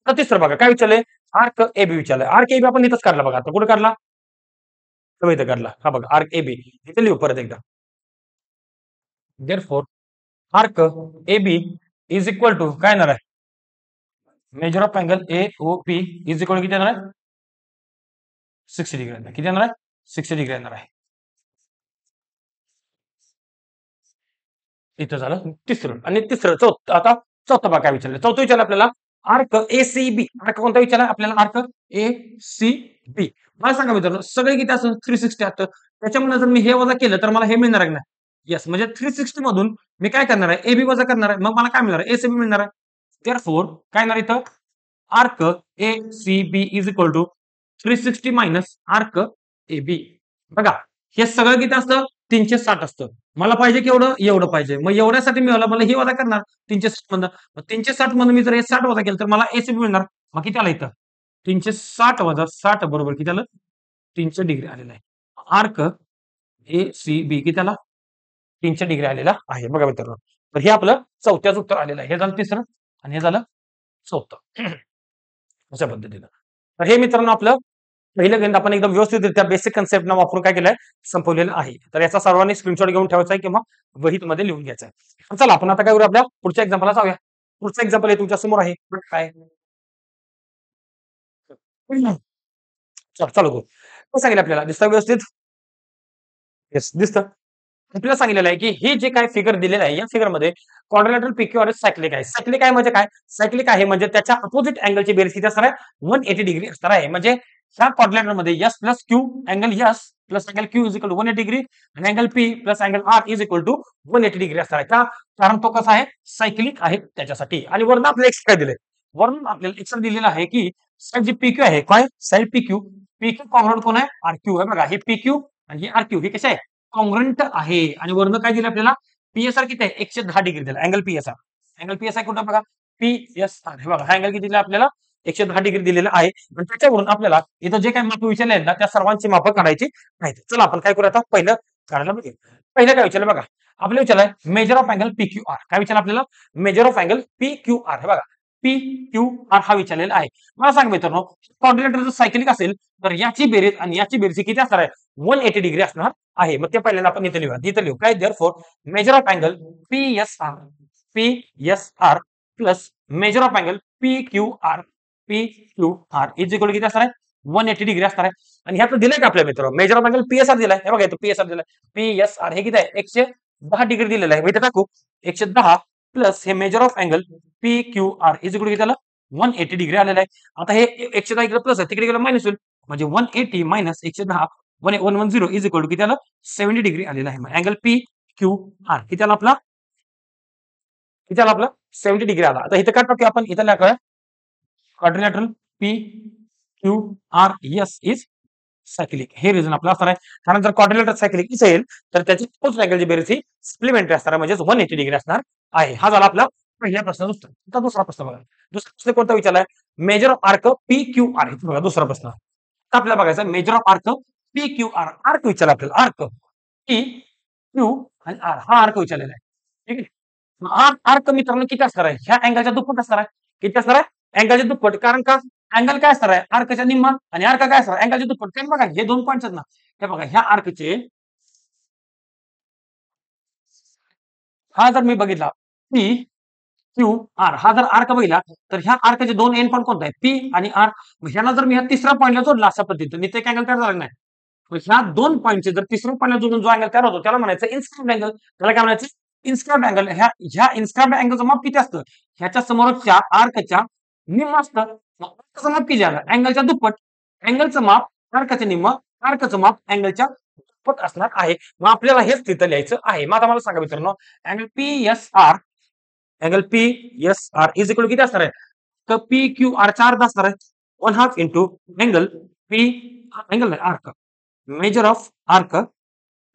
आता तिसरं बघा काय विचारलंय आर्क एबी विचारलंय. आर्क एबी आपण इथंच काढला बघा आता कुठे काढला इथं काढला हा बघा आर्क एबी इथे लिहू परत एकदा. Therefore arc AB is equal to काय येणार आहे measure of angle A O P is equal किती येणार आहे 60 डिग्री येणार किती येणार आहे 60 डिग्री येणार आहे. इथं झालं तिसरं आणि तिसरं चौथं. आता चौथं बघा काय विचारलं चौथं विचारलं आपल्याला arc A C B arc कोणता विचारला आपल्याला आर्क ए सी बी. मला सांगा मित्रांनो सगळे किती असं 360 असतं त्याच्यामुळे जर मी हे वजा केलं तर मला हे मिळणार आहे नाही. येस म्हणजे 360 मधून मी काय करणार आहे ए बी वजा करणार आहे मग मला काय मिळणार आहे एसीबी मिळणार आहे. देअरफॉर काय येणार इथं arc A C B is equal to 360 minus arc A B. बघा हे सगळं किती असतं 360 असतं. मला पाहिजे केवढं एवढं पाहिजे मग एवढ्यासाठी मिळालं मला हे वजा करणार 360 मधनं. मग 360 मधून मी जर हे 60 वजा केलं तर मला एसीबी मिळणार. मग किती आलं इथं 360 वजा 60 बरोबर किती आलं 300 डिग्री आलेलं आहे. आर्क ए सी बी किती आला 300 डिग्री आलेला आहे. बघा मित्रांनो तर हे आपलं चौथ्याच उत्तर आलेलं आहे. हे झालं तिसरं आणि हे झालं चौथं अशा पद्धतीनं. तर हे मित्रांनो आपलं पहिलं गणित आपण एकदम व्यवस्थितरित्या बेसिक कन्सेप्ट न वापरून काय केलंय संपवलेलं आहे. तर याचा सर्वांनी स्क्रीनशॉट घेऊन ठेवायचा आहे किंवा वहीमध्ये लिहून घ्यायचा आहे. चला आपण आता काय करूया आपल्या पुढच्या एक्झाम्पलला जाऊया. पुढचं एक्झाम्पल हे तुमच्या समोर आहे. काय चालू करू. काय सांगितलं आपल्याला दिसतं व्यवस्थित? येस दिसतं. आपल्याला सांगितलेलं आहे की हे जे काही फिगर दिलेलं आहे या फिगरमध्ये क्वाड्रिलॅटरल पीक्यू सायक्लिक आहे. सायक्लिक आहे म्हणजे काय? सायक्लिक आहे म्हणजे त्याच्या अपोजिट अँगलची बेरीज किती असणार आहे? 180 डिग्री असणार आहे. म्हणजे ह्या क्वाड्रिलॅटरमध्ये S plus Q angle S plus angle Q is equal to 180 degree आणि angle P plus angle R is equal to 180 degree असणार आहे. का? कारण तो कसा आहे? सायक्लिक आहे त्याच्यासाठी. आणि वरून आपल्याला एक्स काय दिले? वरून आपल्याला एक्स दिलेलं आहे की साईड जी पीक्यू आहे काय? साईड पीक्यू पीक्यू कॉन्ग्रुएंट कोण आहे? आरक्यू आहे बघा. हे पीक्यू आणि हे आरक्यू हे कसे आहे? कॉन्ग्रुएंट आहे आणि वरनं काय दिलं आपल्याला पीएसआर किती आहे 110 डिग्री दिला अँगल पीएसआर. अँगल पीएसआर कुठं बघा पीएसआर हे बघा हा अँगल किती दिला आपल्याला 110 डिग्री दिलेला आहे आणि त्याच्यावरून आपल्याला इथं जे काही माप विचारले आहेत ना त्या सर्वांची मापं काढायची आहेत. चला आपण काय करूया आता पहिलं काढायला बघूया. पहिलं काय विचारलं बघा आपल्याला विचारलंय measure of angle P Q R काय विचारलं आपल्याला measure of angle P Q R हे बघा पी क्यू आर हा विचारलेला आहे. मला सांग मित्रांनो क्वाड्रिलेटरल जर सायक्लिक असेल तर याची बेरीज आणि याची बेरीज किती असणार आहे 180 डिग्री असणार आहे. मग ते पहिल्यांदा आपण इथे लिहूया. इथे लिहू काय therefore measure of angle PSR plus major of angle PQR is equal किती असणार आहे 180 डिग्री असणार आहे. आणि ह्याचं दिलंय का आपल्या मित्र मेजर ऑफ अँगल पीएसआर दिलाय हे बघा पीएसआर दिलाय पीएसआर हे किती आहे 110 डिग्री दिलेलं आहे. इथे टाकू 110 प्लस हे major of angle PQR is equal किती आलं 180 डिग्री आलेलं आहे. आता हे 110 इकडे प्लस आहे तिकडे गेलं मायनस होईल म्हणजे 180 मायनस 110 110 इज इक्वल टू किती आलं 70 डिग्री आलेलं आहे. अँगल पी क्यू आर किती आला आपला 70 डिग्री आला. आता इथं काय टाकूया आपण इथं काय quadrilateral P Q R S is cyclic हे रिझन आपलं असणार आहे. कारण जर क्वाड्रिलॅटरल सायक्लिक असेल तर त्याची तोच अँगलची बेरीज ही सप्लिमेंटरी असणार म्हणजे 180 डिग्री असणार आहे. हा झाला आपला पहिल्या प्रश्नाचं उत्तर. आता दुसरा प्रश्न बघा. दुसरा प्रश्न कोणता विचारलाय measure of arc P Q R बघा दुसरा प्रश्न. आता आपल्याला बघायचं measure of arc P Q R arc विचारला आपल्याला आर्क पी क्यू आणि आर हा आर्क विचारलेला आहे. ठीक आहे आर्क मित्रांनो किती असणार आहे ह्या अँगलच्या दुप्पट असणार आहे. किती असणार आहे अँगलच्या दुप्पट कारण का अँगल काय असणार आहे आर्कच्या निम्मा आणि आर्क काय असणार अँगलच्या दुप्पट काय बघा हे दोन पॉईंट आहेत ना हे बघा ह्या आर्कचे हा जर मी बघितला पी क्यू आर हा जर आर्क बघितला तर ह्या आर्कचे दोन एंड पॉईंट कोणते आहेत पी आणि आर ह्याला जर मी ह्या तिसऱ्या पॉईंटला जोडला अशा पद्धतीने ते अँगल तयार झाला नाही. ह्या दोन पॉईंटचे जर तिसऱ्या पॉईंटला जोडून जो अँगल तयार होतो त्याला म्हणायचं इन्स्क्राइब्ड अँगल त्याला काय म्हणायचं इन्स्क्राइब्ड अँगल ह्या इन्स्क्राइब्ड अँगलचं माप किती असतं ह्याच्या समोरच्या आर्कच्या निम्म असतं आर्कचं माप किती आलं अँगलच्या दुप्पट अँगलचं माप आर्कच्या निम्म आर्कचं माप अँगलच्या दुप्पट असणार आहे. मग आपल्याला हेच तिथं लिहायचं आहे. मग आता मला सांगा मित्रांनो angle P S R is equal किती असणार आहे तर पी क्यू आर चा अर्धा असणार आहे 1/2 into angle P angle arc measure of arc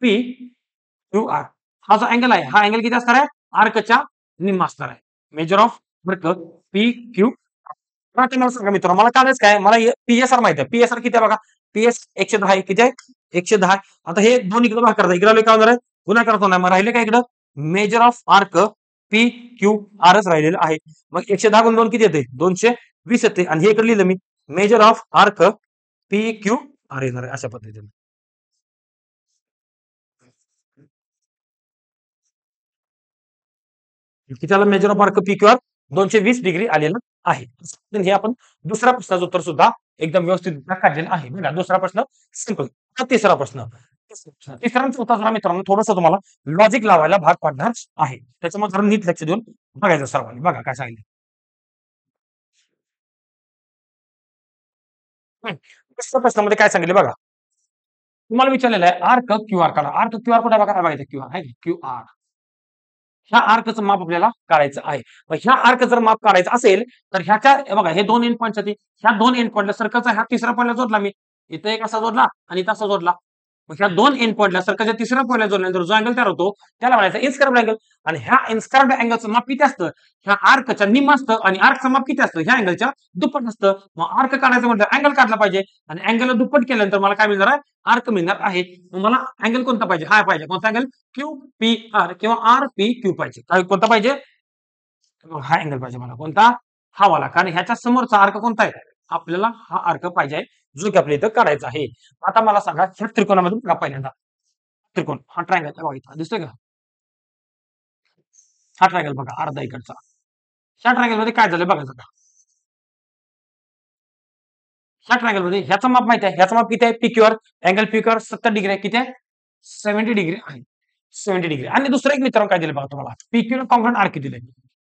P Q R हा जो अँगल आहे हा अँगल किती असणार आहे आर्कच्या निम्मा असणार आहे measure of arc P Q मला सांगा मित्र मला काय काय मला पीएसआर माहिती आहे पीएसआर किती आहे बघा पीएस 110 आहे किती आहे 110. आता हे दोन इकडे भाग करता इकडे काय होणार आहे गुन्हा करतो नाही मग राहिले काय इकडं measure of arc P Q आरच राहिलेलं आहे. मग 110 गुण 2 किती येते 220 येते आणि हे इकडे लिहिलं मी measure of arc P Q R येणार आहे अशा पद्धतीने. त्याला measure of arc P Q R 220 degree आलेलं आहे. हे आपण दुसऱ्या प्रश्नाचं उत्तर सुद्धा एकदम व्यवस्थित काढलेलं आहे. बघा दुसरा प्रश्न सिंपल. तिसरा प्रश्न तिसऱ्यांचा उत्तर मित्रांनो थोडंसं तुम्हाला लॉजिक लावायला भाग पाडणार आहे. त्याच्यामुळे जरा नीट लक्ष देऊन बघायचं सर्वांनी बघा काय सांगितलं. दुसऱ्या प्रश्नामध्ये काय सांगितले बघा तुम्हाला विचारलेलं आहे आर्क क्यू आर काढा आर्क क्यू आर कुठे बघा बघायचं क्यू आर आहे क्यू आर ह्या आर्कचं माप आपल्याला काढायचं आहे. मग ह्या आर्क जर माप काढायचं असेल तर ह्याच्या बघा हे दोन एंड पॉईंट ह्या दोन एंड पॉईंटला सर्कलचा ह्या तिसऱ्या पॉईंटला जोडला मी इथे एक असा जोडला आणि इथं असा जोडला. मग ह्या दोन एंड पॉईंटला सर्कलच्या तिसऱ्या पॉईंटला जोडल्यानंतर जो अँगल तयार होतो त्याला म्हणायचं इन्स्क्राइब्ड अँगल आणि ह्या इन्स्क्राइब्ड अँगलचं माप किती असतं ह्या आर्कच्या निम्म असतं आणि आर्कचं माप किती असतं ह्या अँगलच्या दुप्पट असतं. मग आर्क काढायचं म्हटलं अँगल काढला पाहिजे आणि अँगलला दुप्पट केल्यानंतर मला काय मिळणार आहे आर्क मिळणार आहे. मग मला अँगल कोणता पाहिजे हा पाहिजे कोणता अँगल क्यू पी आर किंवा आर पी क्यू पाहिजे काय कोणता पाहिजे हा अँगल पाहिजे मला कोणता हा वाला कारण ह्याच्या समोरचा आर्क कोणता आहे आपल्याला हा आर्क पाहिजे जो की आपल्या इथं काढायचा आहे. आता मला सांगा ह्या त्रिकोणामधून बघा पहिल्यांदा त्रिकोण हा ट्रायंगल बघा इथं दिसतोय का? हा ट्रायंगल बघा अर्धा इकडचा. ह्या ट्रायंगल मध्ये काय झालं बघायचं का? ह्या ट्रायंगल मध्ये ह्याचा माप माहिती आहे. ह्याचा माप किती आहे? PQR अँगल PQR 70 डिग्री आहे. किती आहे? 70 डिग्री आहे. 70 डिग्री. आणि दुसरं एक मित्रांनो काय दिलं बघा तुम्हाला. PQ ला कॉन्ग्रंट RQ दिलंय.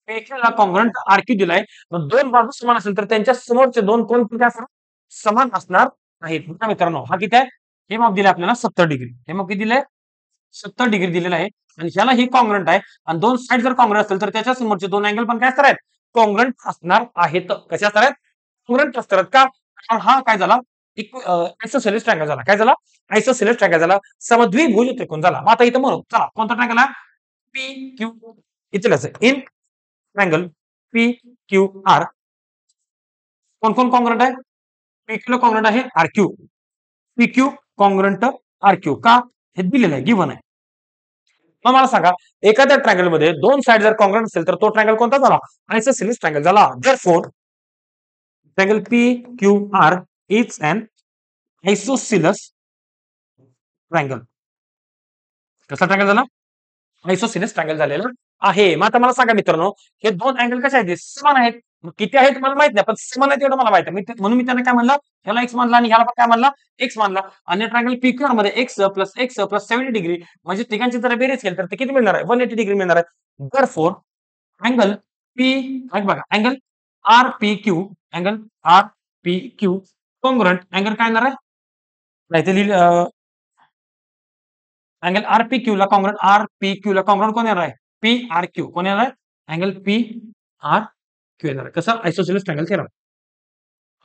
PQ ला कॉन्ग्रंट RQ दिलाय. मग दोन बाजू समान असेल तर त्यांच्या समोरचे दोन कोण किती असणार? समान असणार आहेत. बघा मित्रांनो हा किती आहे? हे माप दिलं आपल्याला 70 डिग्री. हे माप किती दिलंय? 70 डिग्री दिलेलं आहे आणि ह्याला ही कॉन्ग्रंट आहे आणि दोन साइड जर कॉन्ग्रंट असेल तर त्याच्या समोरचे दोन अँगल पण काय असणार आहेत? कॉन्ग्रंट असणार आहेत. कसे असणार आहेत? कॉन्ग्रंट असणार आहेत का? कारण हा काय झाला? आयसोसेलेस ट्रायंगल झाला. काय झाला? आयसोसेलेस ट्रायंगल झाला. समद्विभुज त्रिकोण झाला. मग आता इथं म्हणू चला कोणता ट्रायंगल आहे? PQ इथं लिहायचं इन ट्रायंगल PQR कोण कोण कॉन्ग्रंट आहे? PQ ला कॉन्ग्रंट आहे RQ. PQ कॉन्ग्रंट RQ का? हे दिलेलं आहे गिव्हन आहे. मग मला सांगा एखाद्या ट्रायंगल मध्ये दोन साइड जर कॉन्ग्रंट असेल तर तो ट्रायंगल कोणता झाला? आयसोसेलेस ट्रायंगल झाला. Therefore triangle PQR is an isosceles triangle. कसा ट्रायंगल झाला? आयसोसेलेस ट्रायंगल झालेला आहे. मग आता मला सांगा मित्रांनो हे दोन अँगल कसे आहेत? समान आहेत. मग किती आहेत मला माहित नाही पण समान आहेत एवढं मला माहित आहे. म्हणून मी त्यांना काय म्हणलं? ह्याला x मानला आणि ह्याला पण काय मानला? x मानला आणि ट्रायंगल PQR मध्ये x प्लस 70 डिग्री म्हणजे तिघांची जर बेरीज केली तर ते किती मिळणार आहे? 180 डिग्री मिळणार आहे. Therefore अँगल P बघा angle angle RPQ congruent angle काय येणार आहे? नाही ते लिहिलं अँगल RPQ ला कॉन्ग्रंट कोण येणार आहे? PRQ कोण येणार आहे? अँगल PRQ येणार आहे. कसं? Isosceles triangle theorem.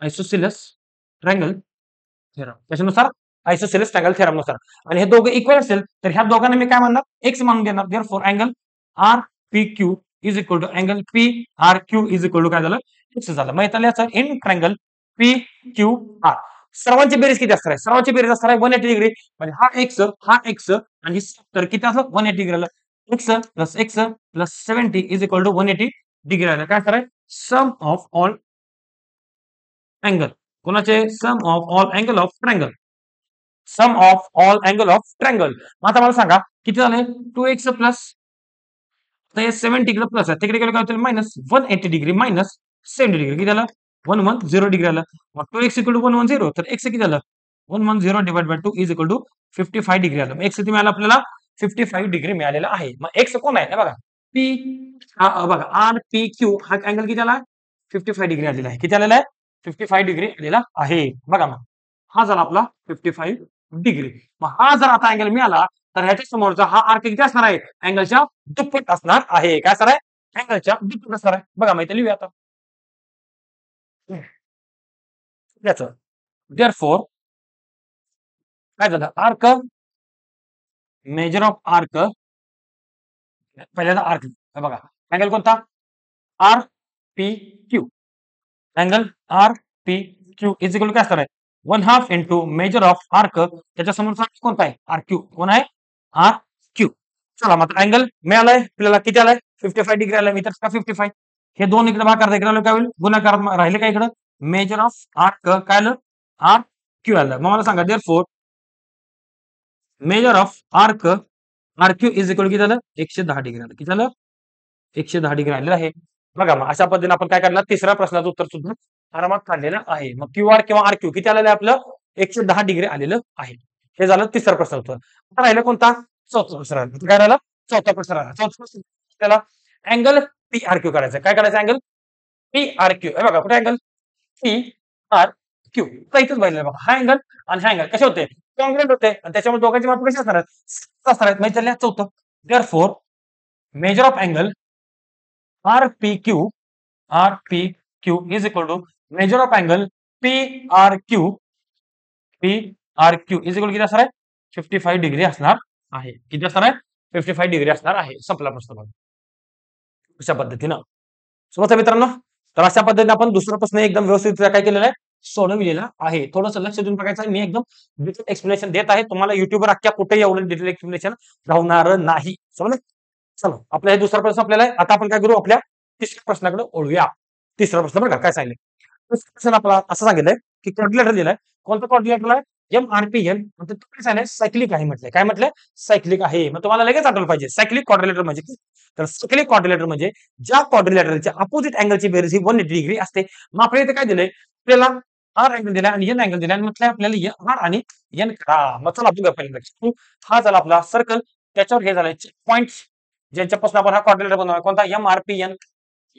Isosceles triangle theorem. त्याच्यानुसार आयसोसेलेस ट्रायंगल थेरम नुसार आणि हे दोघं इक्वल असेल तर ह्या दोघांना मी काय म्हणणार? x मानून घेणार. Therefore angle RPQ is equal to angle PRQ is equal to काय झालं? x झालं. मग इथं लिहायचं इन ट्रायंगल PQR सर्वांची बेरीज किती असणार आहे? सर्वांची बेरीज असणार आहे 180 डिग्री म्हणजे हा x आणि तर किती असं 180 डिग्री आलं. x plus 70 is equal to 180 degree आलं. काय असणार आहे? सम ऑफ ऑल अँगल कोणाचे? Sum of all angle of triangle. Sum of all angle of triangle. आता मला सांगा किती झाले? 2x प्लस 70 इकडे प्लस आहे तिकडे गेलं काय होतं? मायनस 180 डिग्री मायनस 70 डिग्री किती झालं? 110 डिग्री आलं. मग 2x इक्वल टू 110 तर x किती झालं? 110 divide by 2 is equal to 55 degree आलं. मग x किती मिळालं आपल्याला? 55 डिग्री मिळालेला आहे. मग x कोण आहे? हे बघा P बघा RPQ हा अँगल किती आला? 55 डिग्री आलेला आहे. किती आलेला आहे? 55 डिग्री आलेला आहे. बघा मग हा झाला आपला 55 डिग्री. मग हा जर आता अँगल मिळाला तर ह्याच्या समोरचा हा आर्क किती असणार आहे? अँगलच्या दुप्पट असणार आहे. काय असणार आहे? अँगलच्या दुप्पट असणार आहे. बघा माहिती लिहूया आता. याचं Therefore काय झालं? आर्क मेजर ऑफ आर्क पहिल्यांदा आर्क बघा अँगल कोणता? RPQ angle RPQ is equal काय असणार आहे? 1/2 इंटू मेजर ऑफ आर्क त्याच्या समोरचा कोणता आहे? RQ कोण आहे? RQ. चला मग अँगल मिळालाय आपल्याला किती आलाय? 55 डिग्री आलाय. इतर का 55 हे दोन इकडे भागाकार इकडे आलं काय होईल? गुणाकार राहिले काय इकडं? मेजर ऑफ आर्क काय आलं? RQ आलं. मग मला सांगा therefore measure of arc RQ is equal किती झालं? 110 डिग्री आलं. किती झालं? 110 डिग्री आलेलं आहे. बघा मग अशा पद्धतीने आपण काय करणार? तिसऱ्या प्रश्नाचं उत्तर सुद्धा आरामात काढलेलं आहे. मग QR किंवा RQ किती आलेलं आहे आपलं? 110 डिग्री आलेलं आहे. हे झालं तिसरं प्रश्न उत्तर. आता राहिलं कोणता? चौथा प्रश्न राहिला. काय राहिला? चौथा प्रश्न राहिला. चौथा प्रश्न त्याला अँगल PRQ करायचं. काय करायचं अँगल? PRQ. हे बघा कुठे अँगल? PRQ. तर इथेच पाहिलं बघा हा अँगल आणि हा अँगल कसे होते? कॉन्ग्रुएंट होते आणि त्याच्यामुळे दोघांची माप कशी असणार आहेत? असणार आहेत. माहिती झालं चौथं. Therefore measure of angle RPQ is equal to measure of angle PRQ is equal किती असणार आहे? 55 डिग्री असणार आहे. किती असणार आहे? 55 डिग्री असणार आहे. संपला प्रश्न बघा. अशा पद्धतीनं समजतं मित्रांनो. तर अशा पद्धतीने आपण दुसरा प्रश्न एकदम व्यवस्थित काय केलेला आहे? सोडविलेला आहे. थोडंसं लक्ष देऊन बघायचं. मी एकदम डिटेल एक्सप्लेनेशन देत आहे. तुम्हाला युट्यूबवर अख्ख्या कुठेही एवढं डिटेल एक्सप्लेनेशन राहणार नाही. समजलं? चला आपला हे दुसरा प्रश्न आपल्याला आहे. आता आपण काय करू? आपल्या तिसऱ्या प्रश्नाकडे ओळूया. तिसरा प्रश्न बघा काय सांगितलं? प्रश्न आपला असं सांगितलंय की कॅल्क्युलेटर दिलाय कोणतं क्वाड्रिलेटरल आहे? MRPN. म्हणजे तो काय झालंय? सायक्लिक आहे म्हटलंय. काय म्हटलंय? सायक्लिक आहे. मग तुम्हाला लगेच आठवलं पाहिजे सायक्लिक क्वाड्रिलेटरल म्हणजे काय? तर सायक्लिक क्वाड्रिलेटरल म्हणजे ज्या क्वाड्रिलेटरलच्या अपोझिट अँगलची बेरीज ही 180 डिग्री असते. मग आपल्याला इथे काय दिलंय? आपल्याला आर अँगल दिलाय आणि एन अँगल दिलाय आणि म्हटलंय आपल्याला आर आणि एन करा. मग चला बघूया पहिल्यांदा. हा झाला आपला सर्कल. त्याच्यावर हे झालंय पॉइंट्स ज्यांच्यापासून आपण हा क्वाड्रिलेटरल बनवणार. कोणता? MRPN.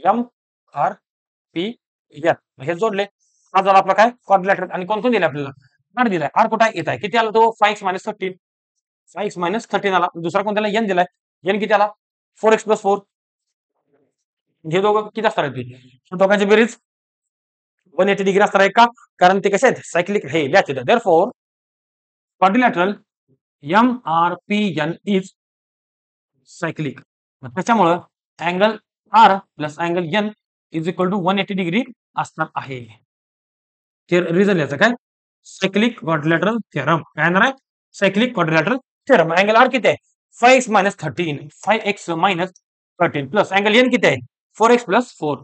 MRPN. हे जोडले. हा झाला आपला काय? क्वाड्रिलेटरल. आणि कोण दिले आपल्याला? आर दिलाय. आर कुठे येत आहे? किती आला तो? 5x-13. 5x-13 आला. दुसरा कोणत्याला? एन दिलाय. एन किती आला? 4x+4. हे दोघं किती असणार आहेत? दोघांची बेरीज 180 डिग्री असणार आहे का? कारण ते कसे आहेत? सायक्लिक हे लिहायचे. Therefore quadrilateral MRPN is cyclic. त्याच्यामुळं angle R plus angle N is equal to 180 degree असणार आहे. ते रिझन याचं काय? Cyclic quadrilateral theorem. काय येणार आहे? Cyclic quadrilateral theorem. Angle R किती आहे? 5x-13. 5x-13 plus angle N किती आहे? 4x+4.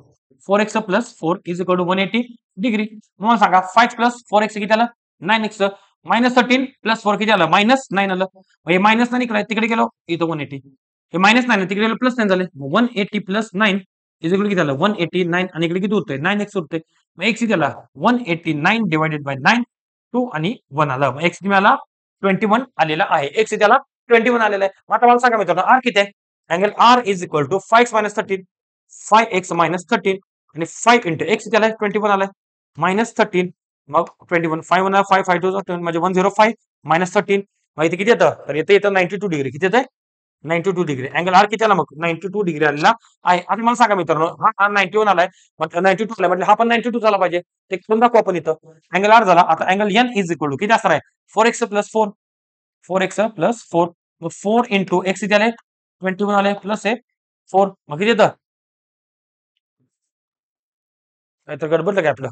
4x+4 is equal to 180 degree. मग सांगा 5 प्लस 4x किती आलं? 9x. -13 प्लस 4 किती आलं? -9 आलं. हे मायनस नाही इकडे तिकडे गेलो इथं 180. हे -9 तिकडे गेलो +9 झाले. 180 + 9 इज इक्वल किती आलं? 189 आणि इकडे किती उरतंय? 9x उरतंय. मग x किती आला? 189 डिवायडेड बाय 9. 2 आणि 1 आलं. मग x किती आला? 21 आलेला आहे. x किती आला? 21 आलेला आहे. मग आता मला सांगा मित्रांनो आर किती आहे? Angle R is equal to 5x-13. 5x-13 आणि 5 इंटू x किती आलाय? 21 आलाय. -13 मग 21. 5 1 5 5 2 म्हणजे 105 -13. मग इथे किती येतं? तर इथे येतं 92 डिग्री. किती येतंय? 92 डिग्री. अँगल आर किती आला मग? 92 डिग्री आलेला आहे. आता मला सांगा मित्रांनो हा 91 आलाय. मग 92 आलाय म्हणजे हा पण 92 झाला पाहिजे. ते करून दाखवू आपण इथं. अँगल आर झाला. आता angle N is equal to किती असणार आहे? 4x+4. 4x+4. मग 4 इंटू एक्स किती आले? 21 आले प्लस आहे 4. मग किती येतं? नाहीतर गडबडलं काय आपलं?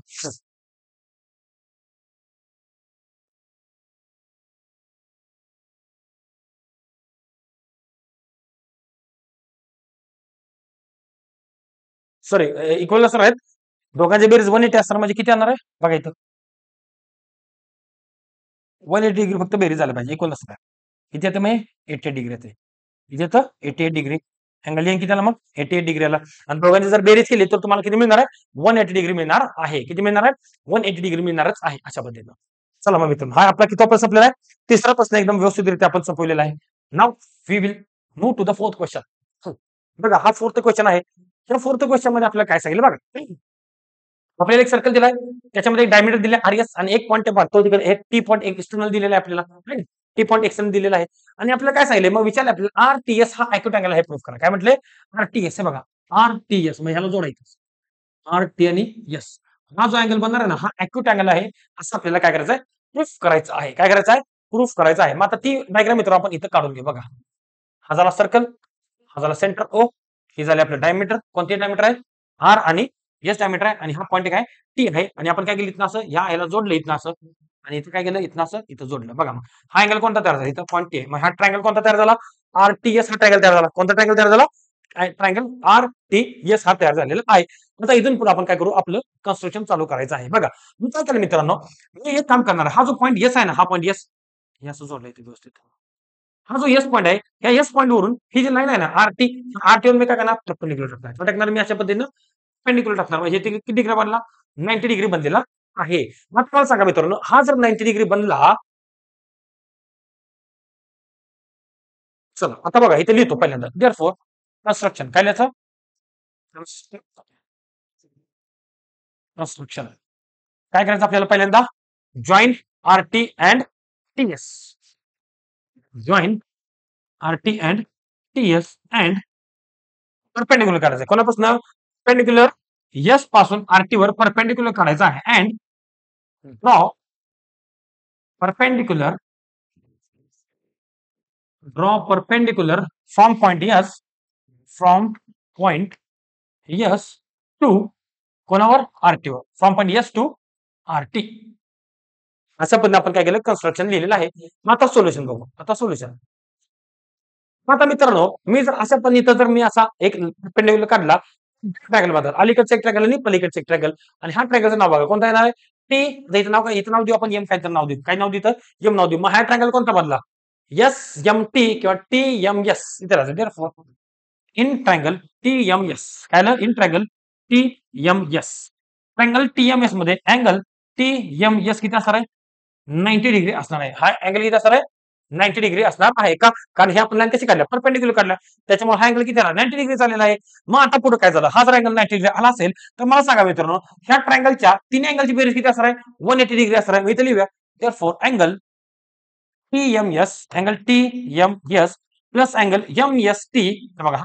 सॉरी इक्वल असणार आहेत. दोघांचे बेरीज 180 असणार म्हणजे किती येणार आहे? बघा इथं 180 डिग्री फक्त बेरीज झालं पाहिजे. इक्वल असणार. किती येतं मग? 88 डिग्री येते. किती येतं? 88 डिग्री. अँगल एन किती आला मग? 88 डिग्री आला. आणि दोघांची जर बेरीज केली तर तुम्हाला किती मिळणार आहे? 180 डिग्री मिळणार आहे. किती मिळणार आहे? 180 डिग्री मिळणारच आहे अशा पद्धतीनं. चला मग मित्रांनो हा आपला कितवा प्रश्न संपलेला आहे? तिसरा प्रश्न एकदम व्यवस्थितरित्या आपण संपवलेला आहे. Now we will move to the fourth question. बघा हा फोर्थ क्वेश्चन आहे. त्या फोर्थ क्वेश्चन मध्ये आपल्याला काय सांगितलं बघा. आपल्याला एक सर्कल दिलाय. त्याच्यामध्ये एक डायमीटर दिले आरएस आणि एक पॉईंट तो तिकडे एक टी पॉईंट एक एक्सटर्नल दिलेला आहे आपल्याला. टी पॉईंट एक्सटर्नल दिलेला आहे. आणि आपल्याला काय सांगितलं मग विचारलं आपल्याला आरटीएस हा ॲक्यूट अँगल आहे प्रूफ करा. काय म्हटले? आरटीएस हे बघा. आरटीएस म्हणजे ह्याला जोडायचं. आरटी आणि एस. हा जो अँगल बनणार आहे ना हा ॲक्यूट अँगल आहे असं आपल्याला काय करायचं आहे? प्रूफ करायचं आहे. काय करायचं आहे? प्रूफ करायचं आहे. मग आता ती डायग्राम मित्र आपण इथं काढून घेऊ बघा. हा झाला सर्कल. हा झाला सेंटर ओ. ही झाली आपलं डायमीटर. कोणते डायमीटर आहे? आर आणि एस डायमीटर आहे आणि हा पॉईंट काय? टी आहे आणि आपण काय केलं इथनं असं ह्याला जोडलं इथनं असं आणि इथं काय केलं इथनं असं इथं जोडलं. बघा मग हा अँगल कोणता तयार झाला? इथं पॉईंट टी आहे. मग हा ट्रायंगल कोणता तयार झाला? आरटीएस हा ट्रायंगल तयार झाला. कोणता ट्रायंगल तयार झाला? ट्रायंगल आरटीएस हा तयार झालेला आहे. आता इथून पुढे आपण काय करू? आपलं कन्स्ट्रक्शन चालू करायचं आहे. बघा मी काय केलं मित्रांनो मी एक काम करणार हा जो पॉईंट एस आहे ना हा पॉईंट एस हे असं जोडलं इथे व्यवस्थित. हा जो एस पॉईंट आहे या एस पॉईंट वरून ही जी लाईन आहे ना आरटी वरून मी काय करणार? परपेंडिक्युलर टाकणार. काय टाकणार मी अशा पद्धतीनं परपेंडिक्युलर टाकणार. म्हणजे इथे किती डिग्री बनला? 90 डिग्री बनलेला आहे. मग तुम्हाला सांगा मित्रांनो हा जर 90 डिग्री बनला चला आता बघा इथे लिहितो पहिल्यांदा देअरफॉर कन्स्ट्रक्शन काय लिहायचं? कन्स्ट्रक्शन काय करायचं आपल्याला पहिल्यांदा? Join RT and TS. Join RT and TS and perpendicular काढायचं. कोणापासून? परपेंडिक्युलर एस पासून आरटी वर परपेंडिक्युलर काढायचं आहे and draw perpendicular from point S to कोणावर? आरटी वर. From point S to RT. अशा पद्धतीने आपण काय केलं? कन्स्ट्रक्शन लिहिलेलं आहे. मग आता सोल्युशन बघू. आता सोल्युशन मग आता मित्रांनो मी जर अशा पद्धतीनं जर मी असा एक परपेंडिक्युलर काढला ट्रायंगल बघा अलीकडचं एक ट्रायंगल आणि पलीकडचं एक ट्रायंगल आणि हा ट्रायंगलचं नाव बघा कोणता येणार आहे? टी इथं नाव काय, इथं नाव देऊ आपण एम काय तर नाव देऊ, काय नाव देऊ, एम नाव देऊ. मग हा ट्रायंगल कोणता बनला, एस एम टी किंवा टी एम एस इथे राहतो. In triangle T M S काय आलं, in triangle T M S, triangle T M S मध्ये अँगल टी एम एस किती असणार आहे, 90 डिग्री असणार आहे. हा अँगल किती असणार आहे, 90 डिग्री असणार आहे का, कारण हे आपण लाईन कशी काढल्या, परपेंडिक्युलर काढल्या, त्याच्यामुळे हा अँगल किती आला, 90 डिग्री झालेला आहे. मग आता पुढे काय झालं, हा जर अँगल 90 डिग्री आला असेल तर मला सांगा मित्रांनो, ह्या ट्रायंगलच्या तिन्ही अँगलची बेरीज किती असणार आहे, 180 डिग्री असणार आहे. मी इथे लिहूया, therefore angle T M S, angle T M S plus angle M S T, बघा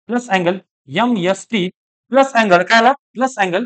plus angle M S T plus angle काय आला, plus angle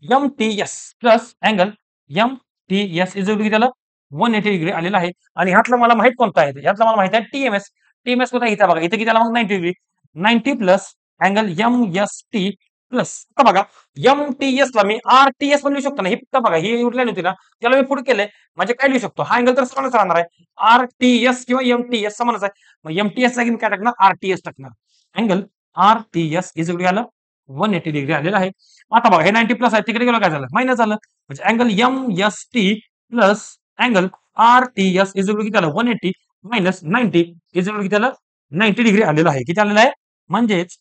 M T S plus angle M T S is किती आलं, 180 degree आलेला आहे. आणि ह्यातलं मला माहित कोणता आहे, ह्यातलं मला माहित आहे टीएमएस. टीएमएस कोणता इथे बघा, इथे किती आला मग 90 degree, 90 plus angle M S T plus, आता बघा एम टी एस ला मी आर टी एस पण लिहू शकतो ना, ही फक्त बघा ही उरलेली होती ना, त्याला मी पुढे केलंय, म्हणजे काय लिहू शकतो, हा अँगल तर समानच राहणार आहे, आर टी एस किंवा एम टी एस समानच आहे. मग एम टी एस जागी मी काय टाकणार, आर टी एस टाकणार. Angle R T S is आलं 180 डिग्री आलेला आहे. आता बघा हे 90 प्लस आहे, तिकडे गेलं काय झालं, मायनस झालं, म्हणजे angle M S T plus angle R T S is किती आलं, 180 मायनस 90 इज किती आलं, 90 डिग्री आलेलं आहे. किती आलेलं आहे, म्हणजेच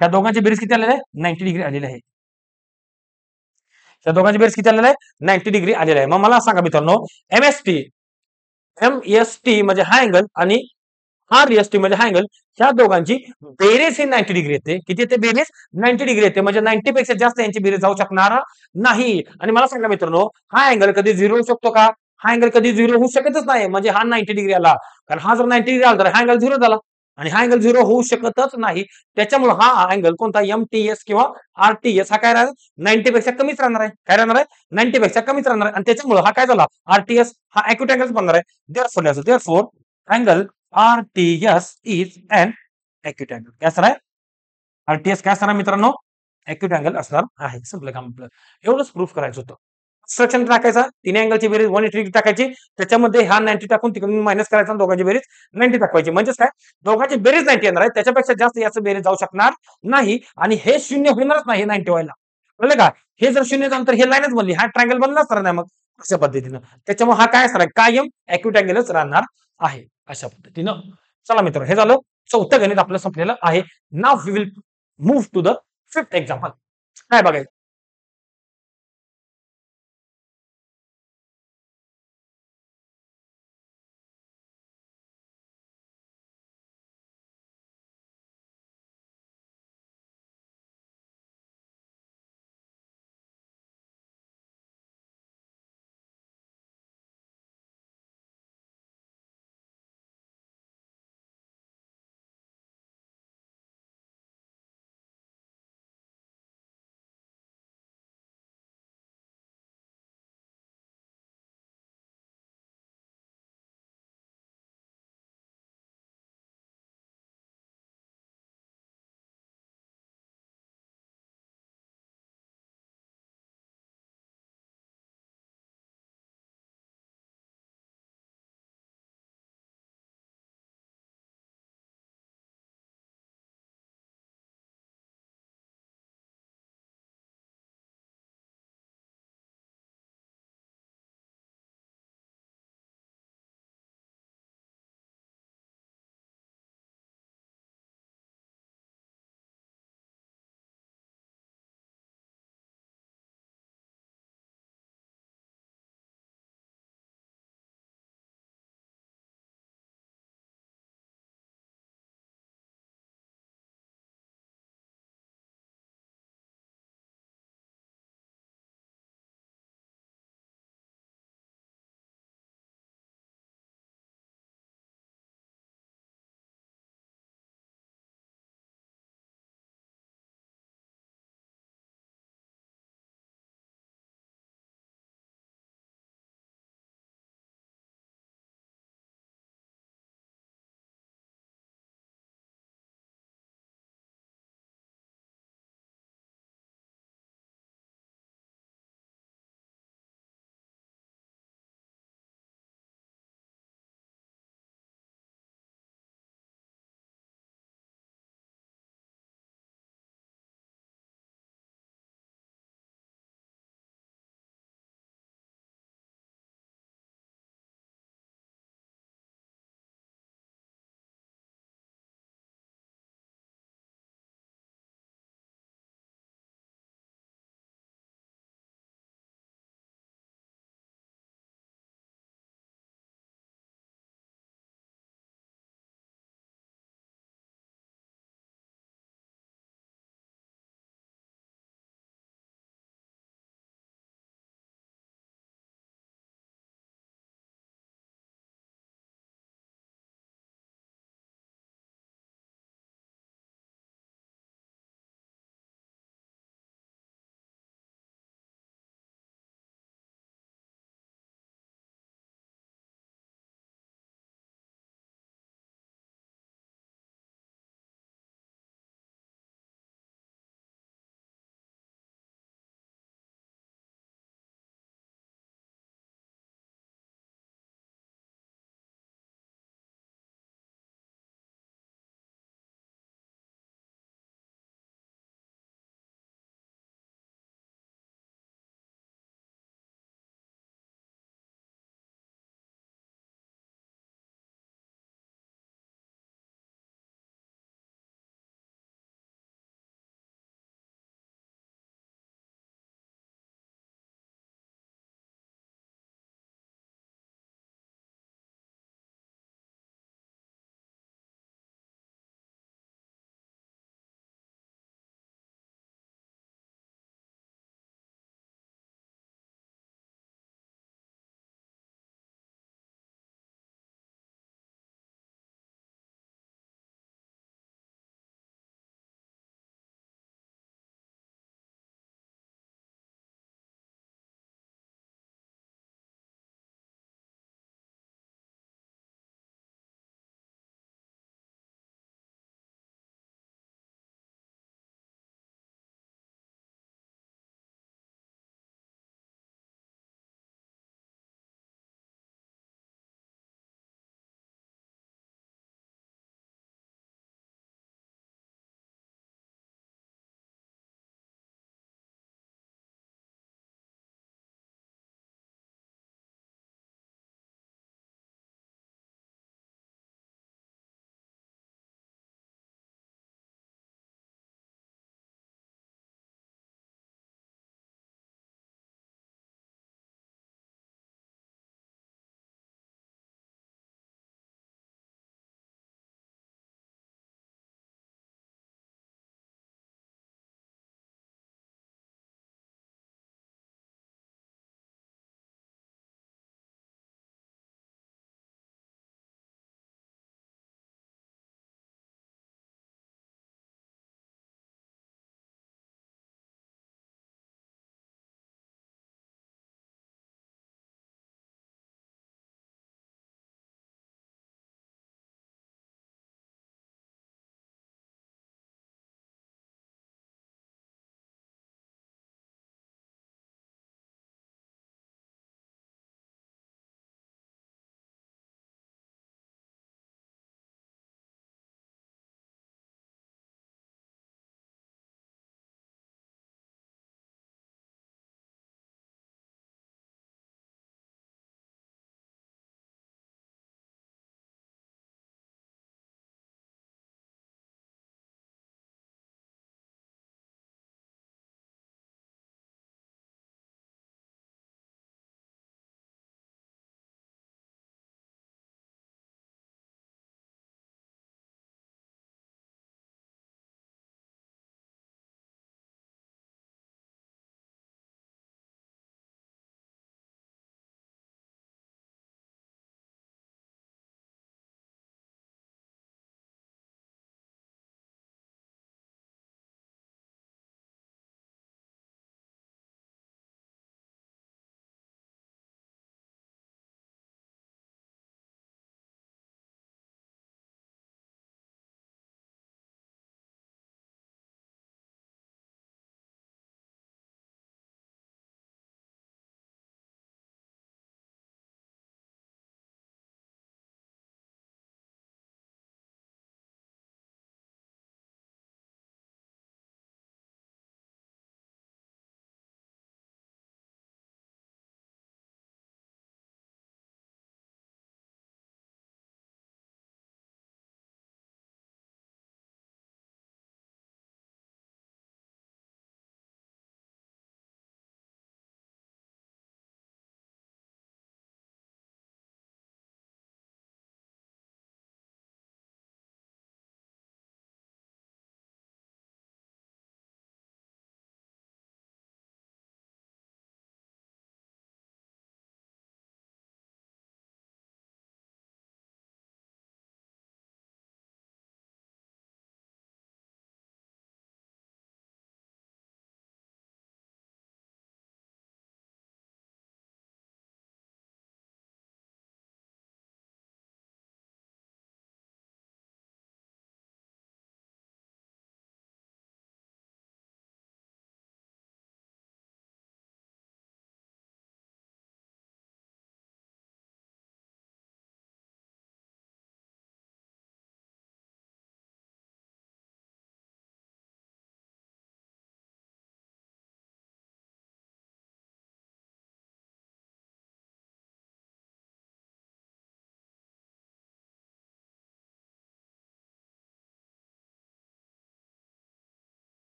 त्या दोघांची बेरीज किती आलेलं आहे, 90 डिग्री आलेली आहे. त्या दोघांची बेरीज किती आलेलं आहे, 90 डिग्री आलेलं आहे. मग मला सांगा मित्रांनो, M S T, M S T म्हणजे हा अँगल आणि आर एस टी म्हणजे हा अँगल, ह्या दोघांची बेरीज ही 90 डिग्री येते. किती येते बेरीज, 90 डिग्री येते, म्हणजे 90 पेक्षा जास्त यांची बेरीज जाऊ शकणार नाही. आणि मला सांगा मित्रांनो, हा अँगल कधी झिरो होऊ शकतो का, हा अँगल कधी झिरो होऊ शकतच नाही, म्हणजे हा 90 डिग्री आला, कारण हा जर 90 डिग्री आला तर हा अँगल झिरो झाला, आणि हा अँगल झिरो होऊ शकतच नाही. त्याच्यामुळे हा अँगल कोणता, एम टी एस किंवा आर टी एस हा काय राहणार, 90 पेक्षा कमीच राहणार आहे. काय राहणार आहे, 90 पेक्षा कमीच राहणार आहे. आणि त्याच्यामुळे हा काय झाला, आर टी एस हा अॅक्युट अँगल बनणार आहे. Therefore angle RTS is an acute angle. काय असणार आहे, आरटीएस काय असणार मित्रांनो, अॅक्युट अँगल असणार आहे. संपलं काम आपलं, एवढंच प्रूफ करायचं होतं. स्ट्रक्चर टाकायचा, तिन्ही अँगलची बेरीज 180 टाकायची, त्याच्यामध्ये हा 90 टाकून तिकडून मायनस करायचा, दोघांची बेरीज 90 टाकवायची, म्हणजेच काय, दोघांची बेरीज 90 येणार आहे, त्याच्यापेक्षा जास्त याचं बेरीज जाऊ शकणार नाही, आणि हे शून्य होणारच नाही 90 व्हायला, कळलं का. हे जर शून्य झालं तर हे लाईनच बनली, हा ट्रायंगल बनलाच नाही मग अशा पद्धतीनं. त्याच्यामुळे हा काय असणार आहे, कायम अॅक्युट अँगलच राहणार आहे अशा पद्धतीनं. चला मित्र, हे झालं चौथं गणित आपलं संपलेलं आहे. Now we will move to the fifth example. काय बघायचं,